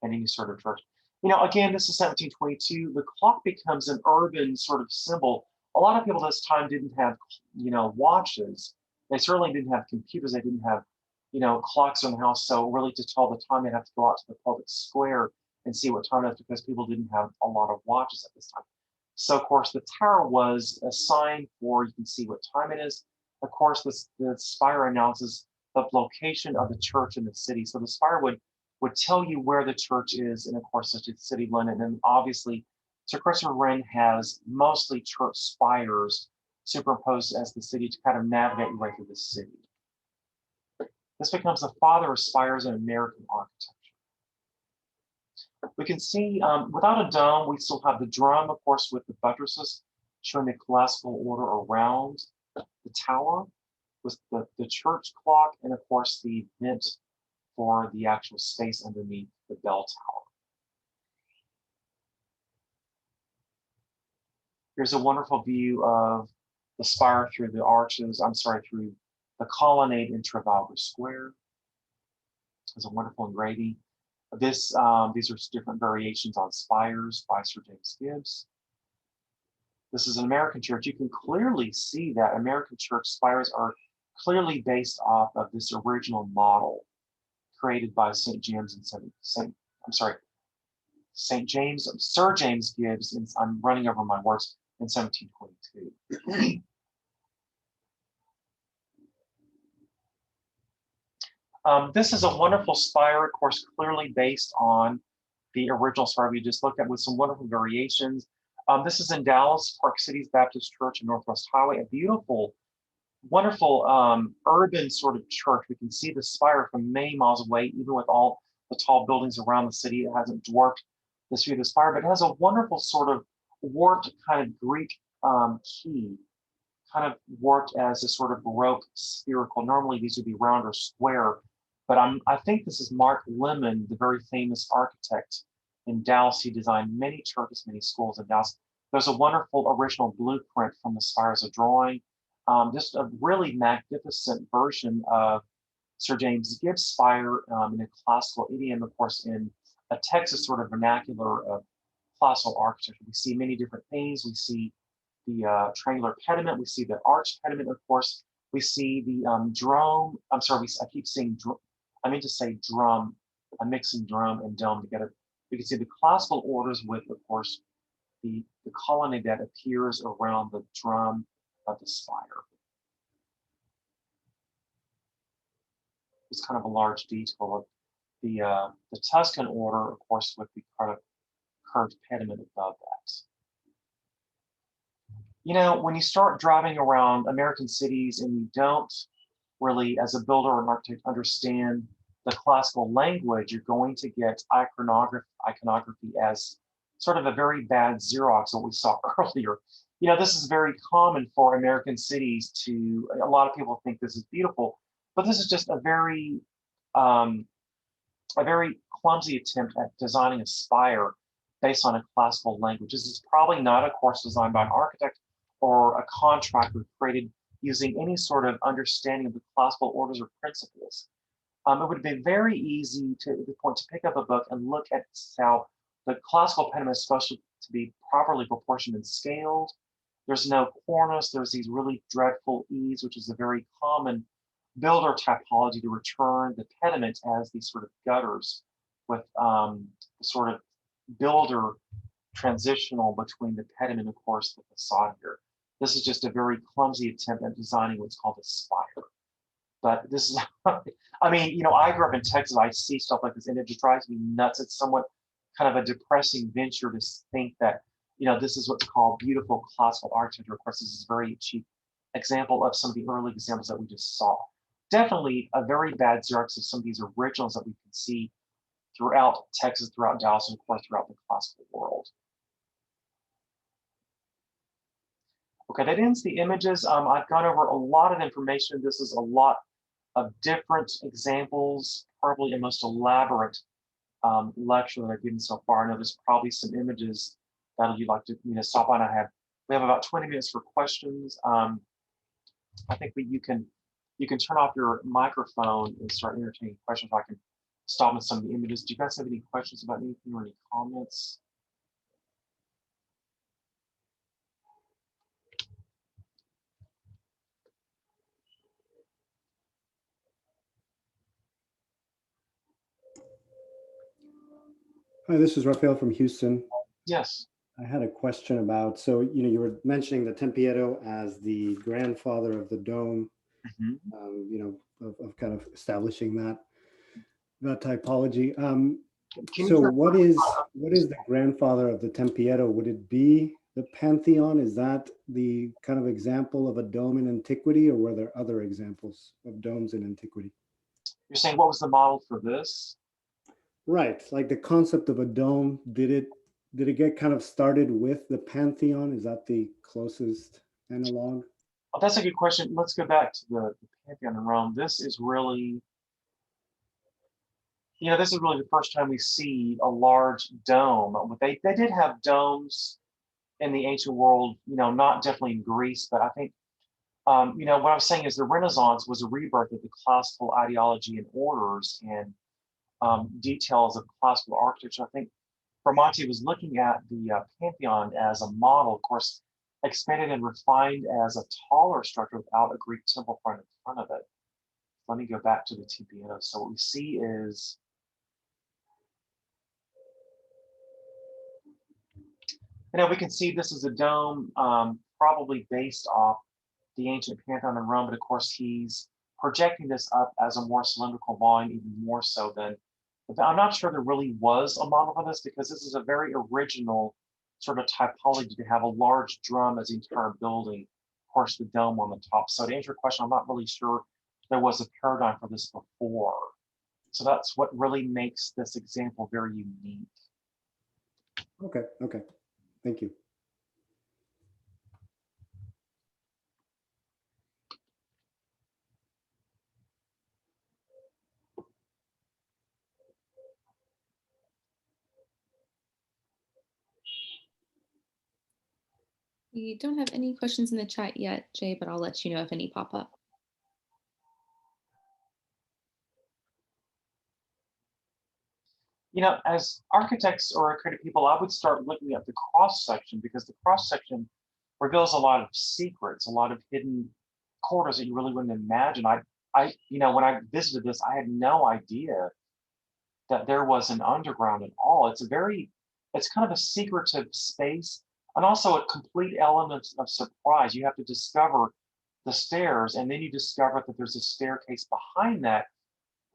and any sort of church. You know, again, this is 1722. The clock becomes an urban sort of symbol. A lot of people this time didn't have, you know, watches. They certainly didn't have computers. They didn't have, you know, clocks in the house. So really to tell the time, they have to go out to the public square and see what time it is because people didn't have a lot of watches at this time. So of course the tower was a sign for, you can see what time it is. Of course, the spire announces the location of the church in the city. So the spire would tell you where the church is, and of course, such as City London. And obviously, Sir Christopher Wren has mostly church spires superimposed as the city to kind of navigate your way through the city. This becomes the father of spires in American architecture. We can see, without a dome, we still have the drum, of course, with the buttresses, showing the classical order around the tower, with the church clock, and of course, the vent for the actual space underneath the bell tower. Here's a wonderful view of the spire through the arches, through the colonnade in Trafalgar Square. There's a wonderful engraving. These are different variations on spires by Sir James Gibbs. This is an American church. You can clearly see that American church spires are clearly based off of this original model created by Sir James Gibbs, and I'm running over my words, in 1722. This is a wonderful spire, of course, clearly based on the original spire we just looked at with some wonderful variations. This is in Dallas, Park City's Baptist Church and Northwest Highway, a beautiful, wonderful urban sort of church. We can see the spire from many miles away, even with all the tall buildings around the city. It hasn't dwarfed this view of the spire, but it has a wonderful sort of warped kind of Greek key, kind of worked as a sort of Baroque spherical. Normally these would be round or square, but I think this is Mark Lemon, the very famous architect in Dallas. He designed many churches, many schools in Dallas. There's a wonderful original blueprint from the spire as a drawing. Just a really magnificent version of Sir James Gibbs' spire in a classical idiom, of course, in a Texas sort of vernacular of classical architecture. We see many different things. We see the triangular pediment. We see the arch pediment, of course. We see the drum. I'm sorry, I keep saying drum. I mean to say drum. I'm mixing drum and dome together. We can see the classical orders with, of course, the colonnade that appears around the drum of the spire. It's kind of a large detail of the Tuscan order, of course, with the kind of curved pediment above that. You know, when you start driving around American cities and you don't really, as a builder or an architect, understand the classical language, you're going to get iconography as sort of a very bad Xerox, what we saw earlier. You know, this is very common for American cities to, a lot of people think this is beautiful, but this is just a very clumsy attempt at designing a spire based on a classical language. This is probably not a course designed by an architect or a contractor created using any sort of understanding of the classical orders or principles. It would have been very easy to pick up a book and look at how the classical pediment is supposed to be properly proportioned and scaled. There's no cornice. There's these really dreadful eaves, which is a very common builder typology to return the pediment as these sort of gutters with sort of builder transitional between the pediment and, of course, the facade here. This is just a very clumsy attempt at designing what's called a spire. But this is, I mean, you know, I grew up in Texas. I see stuff like this, and it just drives me nuts. It's somewhat kind of a depressing venture to think that, you know, this is what's called beautiful classical architecture. Of course, this is a very cheap example of some of the early examples that we just saw. Definitely a very bad Xerox of some of these originals that we can see throughout Texas, throughout Dallas, and of course, throughout the classical world. Okay, that ends the images. I've gone over a lot of information. This is a lot of different examples, probably a most elaborate lecture that I've given so far. I know there's probably some images that you'd like to, you know, stop on. We have about 20 minutes for questions. I think you can turn off your microphone and start entertaining questions. I can stop with some of the images. Do you guys have any questions about anything or any comments? Hi, this is Rafael from Houston. Yes. I had a question about, so, you know, you were mentioning the Tempietto as the grandfather of the dome, you know, of kind of establishing that typology. So what is the grandfather of the Tempietto? Would it be the Pantheon? Is that the kind of example of a dome in antiquity, or were there other examples of domes in antiquity? You're saying what was the model for this? Right, like the concept of a dome, did it get kind of started with the Pantheon? Is that the closest analog? Oh, that's a good question. Let's go back to the Pantheon in Rome. This is really, you know, this is really the first time we see a large dome. They did have domes in the ancient world, you know, not definitely in Greece, but I think, you know, what I was saying is the Renaissance was a rebirth of the classical ideology and orders and details of classical architecture. I think Bramante was looking at the Pantheon as a model, of course, expanded and refined as a taller structure without a Greek temple front in front of it. Let me go back to the Tempietto. So what we see is, you know, we can see this is a dome, probably based off the ancient Pantheon in Rome, but of course he's projecting this up as a more cylindrical volume, even more so than, I'm not sure there really was a model for this, because this is a very original sort of typology to have a large drum as the entire building, of course the dome on the top. So to answer your question, I'm not really sure there was a paradigm for this before. So that's what really makes this example very unique. Okay, thank you. We don't have any questions in the chat yet, Jay, but I'll let you know if any pop up. You know, as architects or creative people, I would start looking at the cross section, because the cross section reveals a lot of secrets, a lot of hidden corridors that you really wouldn't imagine. You know, when I visited this, I had no idea that there was an underground at all. It's kind of a secretive space, and also a complete element of surprise. You have to discover the stairs, and then you discover that there's a staircase behind that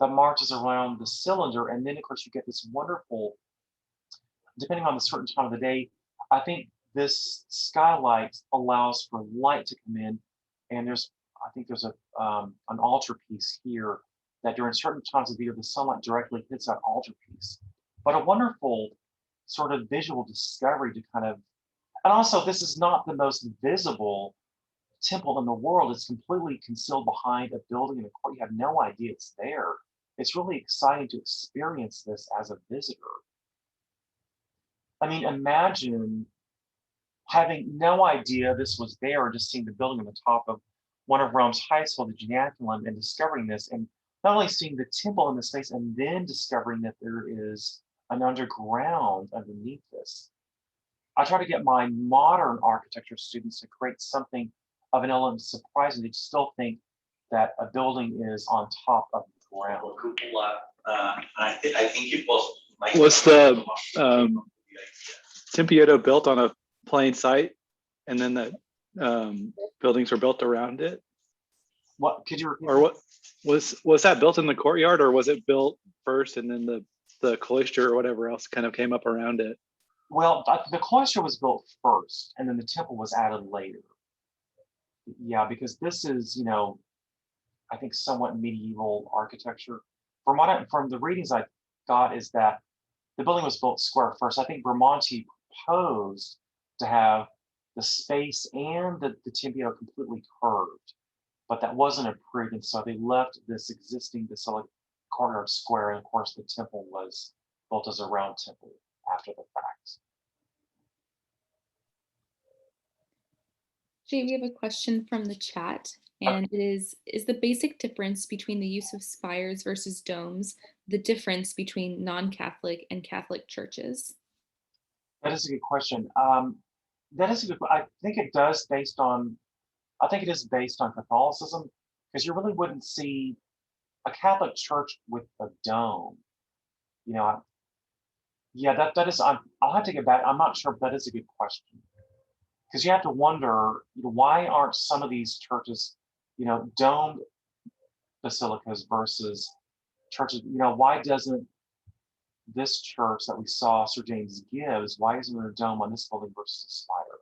marches around the cylinder. And then of course you get this wonderful, depending on the certain time of the day, I think this skylight allows for light to come in. And I think there's an altarpiece here that during certain times of the year, the sunlight directly hits that altarpiece. But a wonderful sort of visual discovery to kind of, and also this is not the most visible temple in the world. It's completely concealed behind a building and a court. You have no idea it's there. It's really exciting to experience this as a visitor. I mean, imagine having no idea this was there, just seeing the building on the top of one of Rome's high school, the Gineculum, and discovering this, and not only seeing the temple in the space, and then discovering that there is an underground underneath this. I try to get my modern architecture students to create something of an element of surprise, and they still think that a building is on top of the ground. I think it was. What's the Tempietto built on a plain site, and then the buildings were built around it? What could you repeat? Or what was that built in the courtyard, or was it built first and then the cloister or whatever else kind of came up around it? Well, the cloister was built first, and then the temple was added later. Yeah, because this is, I think somewhat medieval architecture. From the readings I got is that the building was built square first. I think Bramante proposed to have the space and the Tempietto completely curved, but that wasn't approved, and so they left this existing basilica courtyard square, and of course the temple was built as a round temple after the fact. Jay, we have a question from the chat, and it is the basic difference between the use of spires versus domes the difference between non-Catholic and Catholic churches? That is a good question. That is a good. I think it does based on. I think it is based on Catholicism, because you really wouldn't see a Catholic church with a dome. Yeah, that is. I'll have to get back. I'm not sure, but that is a good question, because you have to wonder, why aren't some of these churches, domed basilicas versus churches? Why doesn't this church that we saw Sir James gives, why isn't there a dome on this building versus a spire?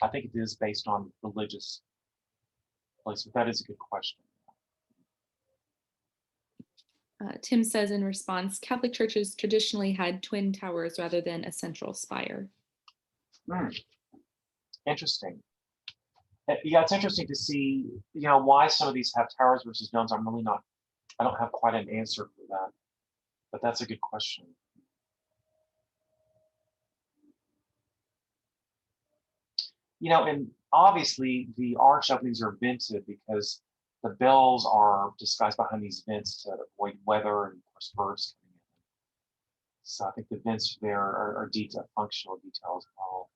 I think it is based on religious place, but that is a good question. Tim says in response, Catholic churches traditionally had twin towers rather than a central spire. Interesting. Yeah, it's interesting to see, why some of these have towers versus domes. I don't have quite an answer for that, but that's a good question. And obviously the arch openings are vented because the bells are disguised behind these vents to avoid weather and, of course, birds coming in. So I think the vents there are functional detail as well.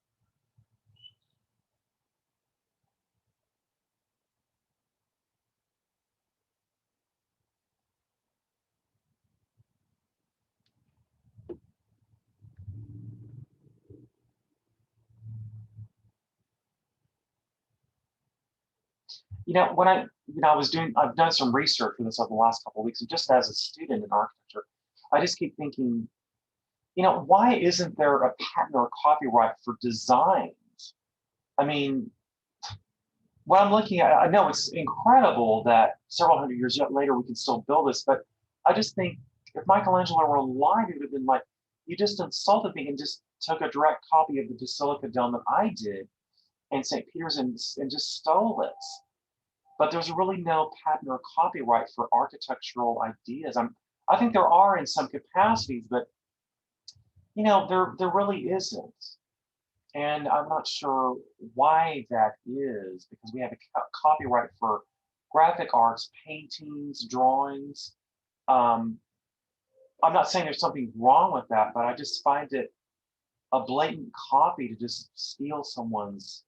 When I've done some research for this over the last couple of weeks, and just as a student in architecture, I just keep thinking, why isn't there a patent or copyright for designs? I mean, what I'm looking at, I know it's incredible that several hundred years later we can still build this, but I just think if Michelangelo were alive, he would have been like, you just insulted me and just took a direct copy of the Basilica Dome that I did and St. Peter's and just stole it. But there's really no patent or copyright for architectural ideas. I think there are in some capacities, but there really isn't. And I'm not sure why that is, because we have a copyright for graphic arts, paintings, drawings. I'm not saying there's something wrong with that, but I just find it a blatant copy to just steal someone's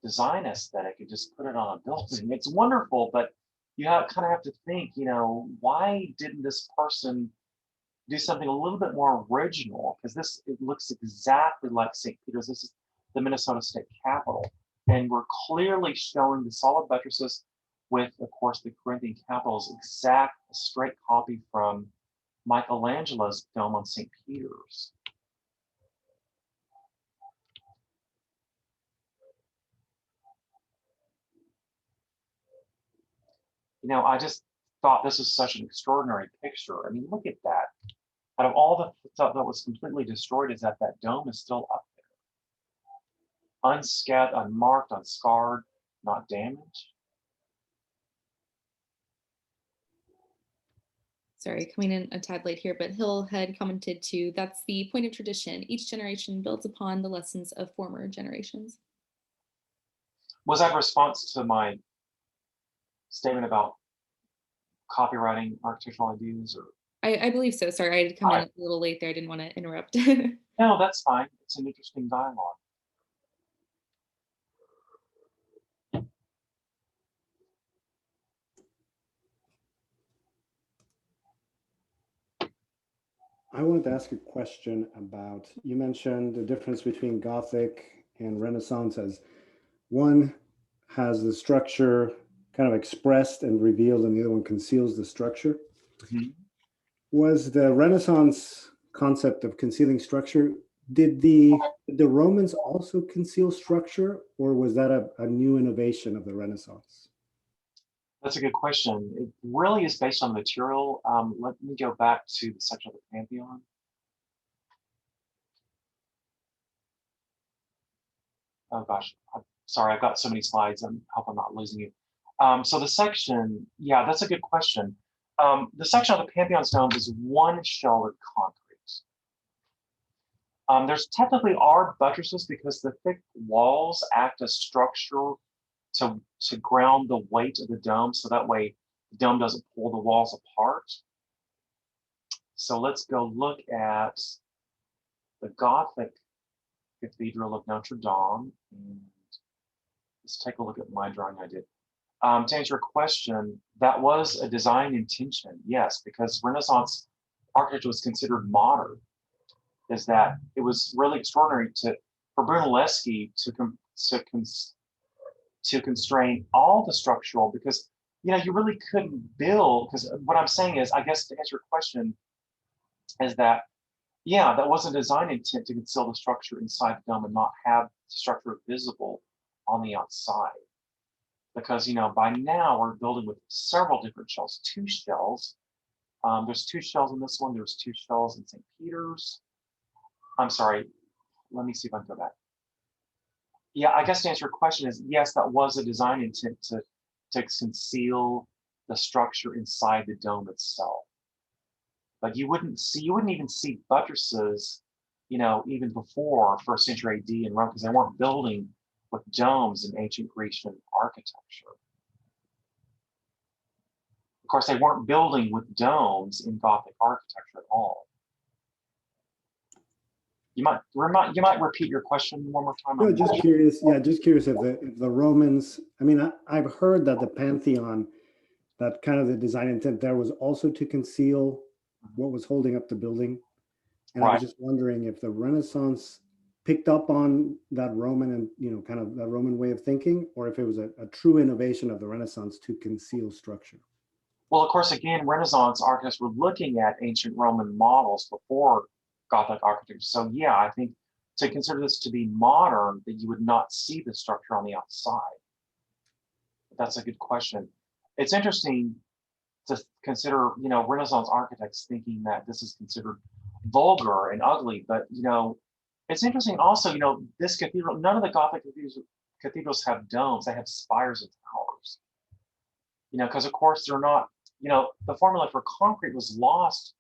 design aesthetic and just put it on a building. It's wonderful, but you kind of have to think, why didn't this person do something a little bit more original? Because it looks exactly like St. Peter's. This is the Minnesota State Capitol, and we're clearly showing the solid buttresses with, of course, the Corinthian capitals, exact straight copy from Michelangelo's dome on St. Peter's. I just thought this was such an extraordinary picture. I mean, look at that. Out of all the stuff that was completely destroyed, is that dome is still up there. Unscathed, unmarked, unscarred, not damaged. Sorry, coming in a tad late here, but Hill had commented too, that's the point of tradition. Each generation builds upon the lessons of former generations. Was that a response to my statement about copywriting architectural ideas? Or I believe so. Sorry, I had come in a little late there. I didn't want to interrupt. No, that's fine. It's an interesting dialogue. I wanted to ask a question about, you mentioned the difference between Gothic and Renaissance as one has the structure kind of expressed and revealed, and the other one conceals the structure. Mhm. Was the Renaissance concept of concealing structure, did the Romans also conceal structure, or was that a new innovation of the Renaissance? That's a good question. It really is based on material. Let me go back to the section of the Pantheon. Oh gosh, I'm sorry, I've got so many slides. I hope I'm not losing you. So the section, yeah, that's a good question. The section of the Pantheon stone is one shell of concrete. There's technically are buttresses because the thick walls act as structure to ground the weight of the dome, so that way the dome doesn't pull the walls apart. So let's go look at the Gothic Cathedral of Notre Dame, and let's take a look at my drawing I did. To answer your question, that was a design intention, yes, because Renaissance architecture was considered modern. Is that it was really extraordinary for Brunelleschi to constrain all the structural, because you really couldn't build, because what I'm saying is, I guess to answer your question is that that was a design intent to conceal the structure inside the dome and not have the structure visible on the outside. Because by now we're building with several different shells, two shells. There's two shells in this one. There's two shells in St. Peter's. I'm sorry. Let me see if I can go back. Yeah, I guess to answer your question is yes, that was a design intent to conceal the structure inside the dome itself. But you wouldn't even see buttresses, even before first century AD in Rome, because they weren't building with domes in ancient Grecian architecture. Of course, they weren't building with domes in Gothic architecture at all. You might repeat your question one more time. No, just curious. Yeah, just curious if the Romans. I mean, I've heard that the Pantheon, that kind of the design intent there was also to conceal what was holding up the building, and I was Right. just wondering if the Renaissance picked up on that Roman and kind of that Roman way of thinking, or if it was a true innovation of the Renaissance to conceal structure. Well, of course, again, Renaissance architects were looking at ancient Roman models before Gothic architecture. So yeah, I think to consider this to be modern, that you would not see the structure on the outside. That's a good question. It's interesting to consider, Renaissance architects thinking that this is considered vulgar and ugly, but it's interesting also, this cathedral, none of the Gothic cathedrals have domes, they have spires and towers. Because of course they're not, the formula for concrete was lost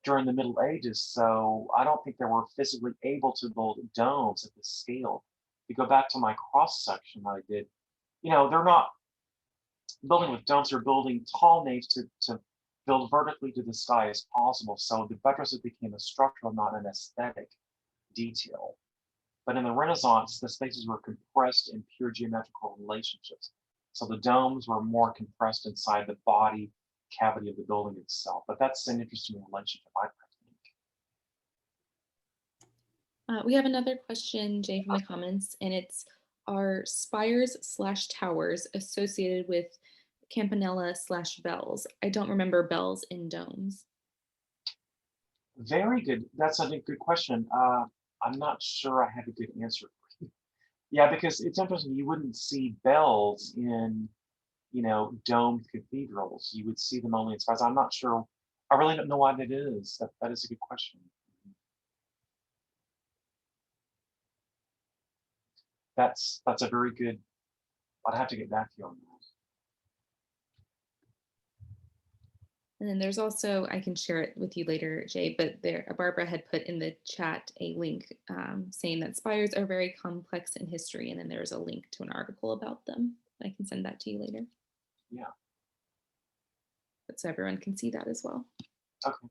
during the Middle Ages, so I don't think they were physically able to build domes at this scale. If you go back to my cross section I did, they're not building with domes, they're building tall naves to build vertically to the sky as possible. So the buttresses became a structural, not an aesthetic detail. But in the Renaissance, the spaces were compressed in pure geometrical relationships. So the domes were more compressed inside the body cavity of the building itself. But that's an interesting relationship, I think. We have another question, Jay, from the comments, and it's, are spires/towers associated with campanella/bells? I don't remember bells in domes. Very good. That's a good question. I'm not sure I have a good answer for you. Yeah, because it's interesting. You wouldn't see bells in, domed cathedrals. You would see them only in spires. I'm not sure. I really don't know why that is. That is a good question. That's a very good. I'd have to get back to you on that. And then there's also, I can share it with you later, Jay, but there, Barbara had put in the chat a link saying that spires are very complex in history. And then there's a link to an article about them. I can send that to you later. Yeah. But so everyone can see that as well. Okay.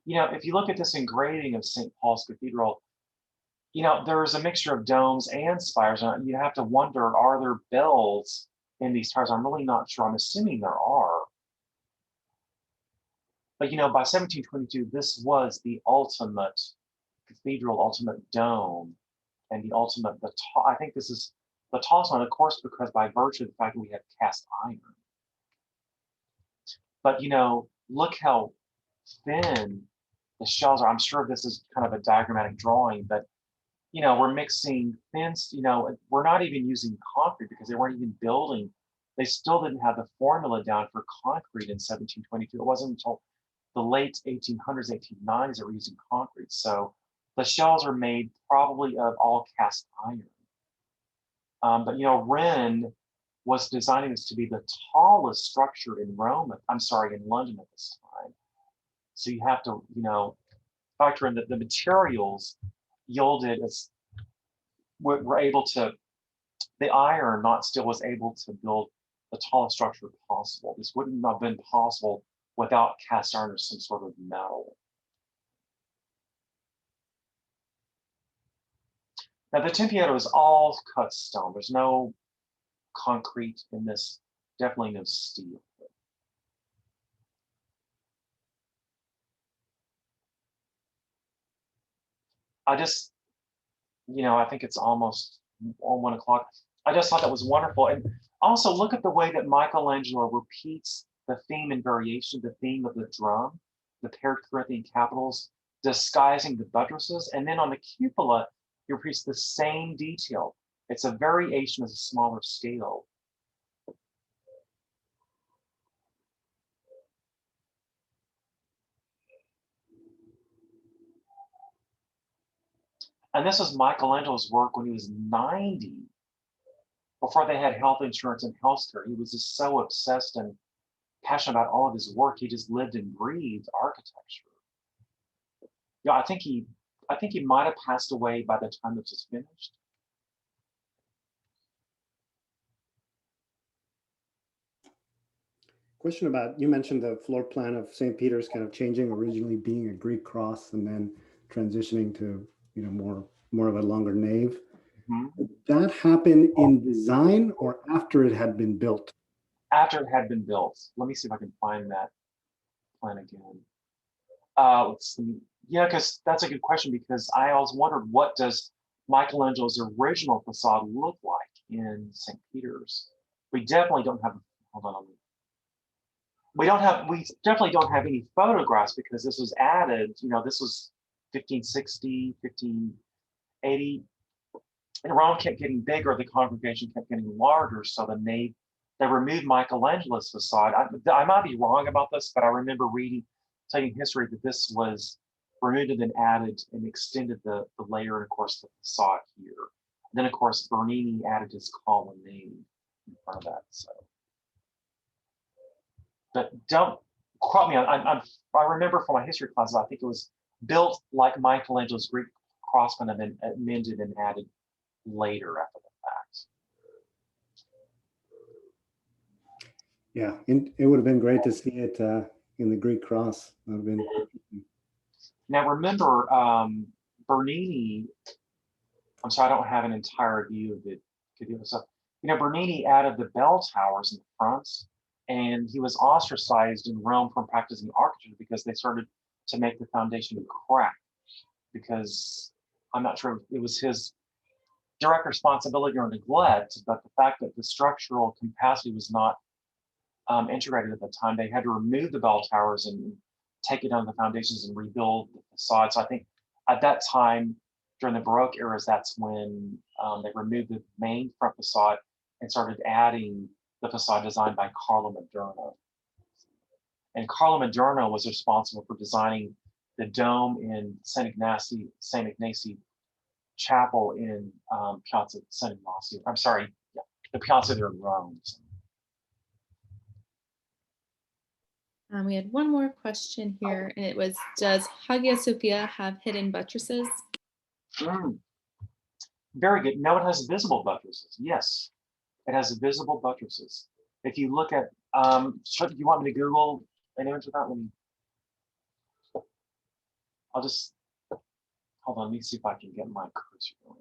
If you look at this engraving of St. Paul's Cathedral, there's a mixture of domes and spires, and you have to wonder, are there bells in these towers? I'm really not sure. I'm assuming there are. But by 1722, this was the ultimate cathedral, ultimate dome, and the ultimate, I think this is the tallest one, of course, because by virtue of the fact that we have cast iron. But look how thin the shells are. I'm sure this is kind of a diagrammatic drawing, but we're mixing thin, we're not even using concrete because they weren't even building. They still didn't have the formula down for concrete in 1722. It wasn't until the late 1800s, 1890s that we're using concrete. So the shells are made probably of all cast iron. But Wren was designing this to be the tallest structure in in London at this time. So you have to, factor in that the materials yielded as were able to, the iron, not steel, was able to build the tallest structure possible. This wouldn't have been possible without cast iron or some sort of metal. Now the Tempietto is all cut stone. There's no concrete in this, definitely no steel. I just, I think it's almost 1 o'clock. I just thought that was wonderful. And also look at the way that Michelangelo repeats the theme and variation, the theme of the drum, the paired Corinthian capitals, disguising the buttresses. And then on the cupola, he repeats the same detail. It's a variation of a smaller scale. And this was Michelangelo's work when he was 90, before they had health insurance and healthcare. He was just so obsessed and passionate about all of his work. He just lived and breathed architecture. I think he might have passed away by the time this was finished. Question about, you mentioned the floor plan of St. Peter's kind of changing, originally being a Greek cross and then transitioning to more of a longer nave. Mm-hmm. Did that happen in design or after it had been built? After it had been built. Let me see if I can find that plan again. Let's see. Yeah, because that's a good question, because I always wondered, what does Michelangelo's original facade look like in St. Peter's? We definitely don't have, hold on. We definitely don't have any photographs, because this was added, this was 1560, 1580. And Rome kept getting bigger, the congregation kept getting larger, so they removed Michelangelo's facade. I might be wrong about this, but I remember studying history, that this was removed and then added and extended the layer, and of course the facade here. And then of course Bernini added his colonnade in front of that. So, but don't quote me on. I remember from my history classes, I think it was built like Michelangelo's Greek crossman and then amended and added later after the fact. Yeah, and it would have been great to see it in the Greek cross. That would have been. Now remember, Bernini, I'm sorry, I don't have an entire view of it. So, Bernini added the bell towers in the front, and he was ostracized in Rome from practicing architecture because they started to make the foundation crack, because I'm not sure if it was his direct responsibility or neglect, but the fact that the structural capacity was not integrated at the time, they had to remove the bell towers and take it down the foundations and rebuild the facade. So I think at that time, during the Baroque eras, that's when they removed the main front facade and started adding the facade designed by Carlo Maderno. And Carlo Maderno was responsible for designing the dome in St. Ignacy Chapel in Piazza San Ignacio. I'm sorry, yeah, the Piazza there in Rome. We had one more question here, and it was, does Hagia Sophia have hidden buttresses? Very good. No, it has visible buttresses. Yes, it has visible buttresses. If you look at, do you want me to Google an image of that one? Hold on, let me see if I can get my cursor going.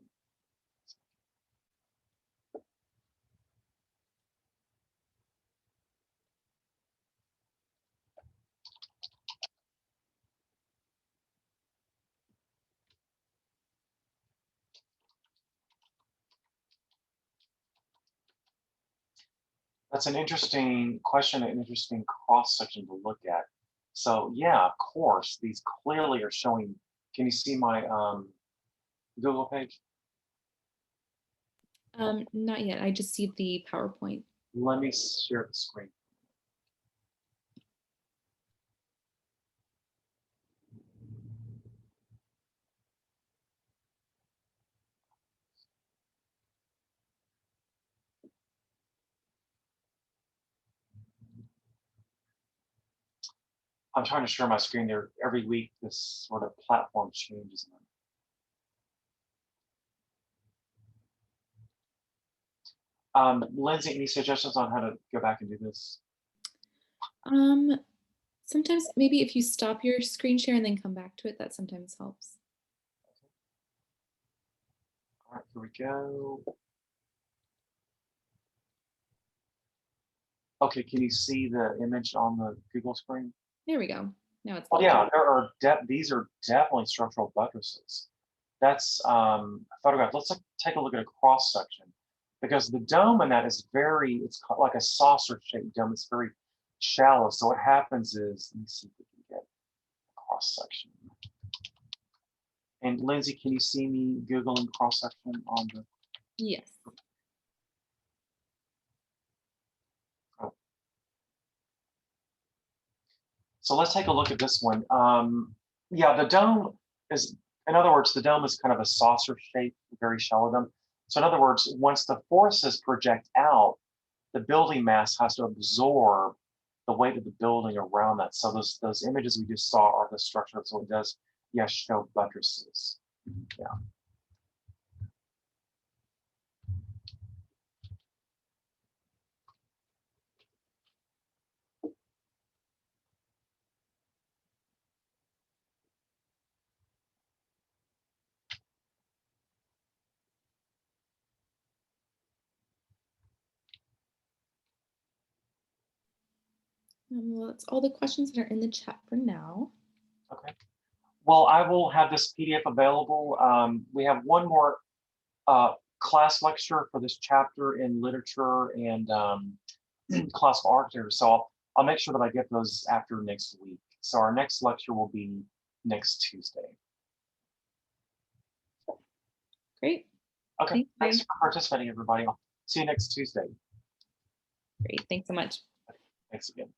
That's an interesting question, an interesting cross section to look at. So yeah, of course, these clearly are showing. Can you see my Google page? Not yet. I just see the PowerPoint. Let me share the screen. I'm trying to share my screen there. Every week, this sort of platform changes. Lindsay, any suggestions on how to go back and do this? Sometimes maybe if you stop your screen share and then come back to it, that sometimes helps. All right, here we go. Okay, can you see the image on the Google screen? There we go. Now it's Oh loading. yeah, these are definitely structural buttresses. That's photograph. Let's take a look at a cross section, because the dome in that is it's like a saucer shaped dome. It's very shallow. So what happens is, let me see if we can get a cross section. And Lindsay, can you see me Googling cross section on the? Yes. So let's take a look at this one. Yeah, the dome is, in other words, the dome is kind of a saucer shape, very shallow dome. So in other words, once the forces project out, the building mass has to absorb the weight of the building around that. So those images we just saw are the structure. So it does, yes, show buttresses. Yeah. Well, that's all the questions that are in the chat for now. Okay. Well, I will have this PDF available. We have one more class lecture for this chapter in literature and classical architecture. So I'll make sure that I get those after next week. So our next lecture will be next Tuesday. Great. Okay, thanks Jay. for participating, everybody. I'll see you next Tuesday. Great. Thanks so much. Thanks again.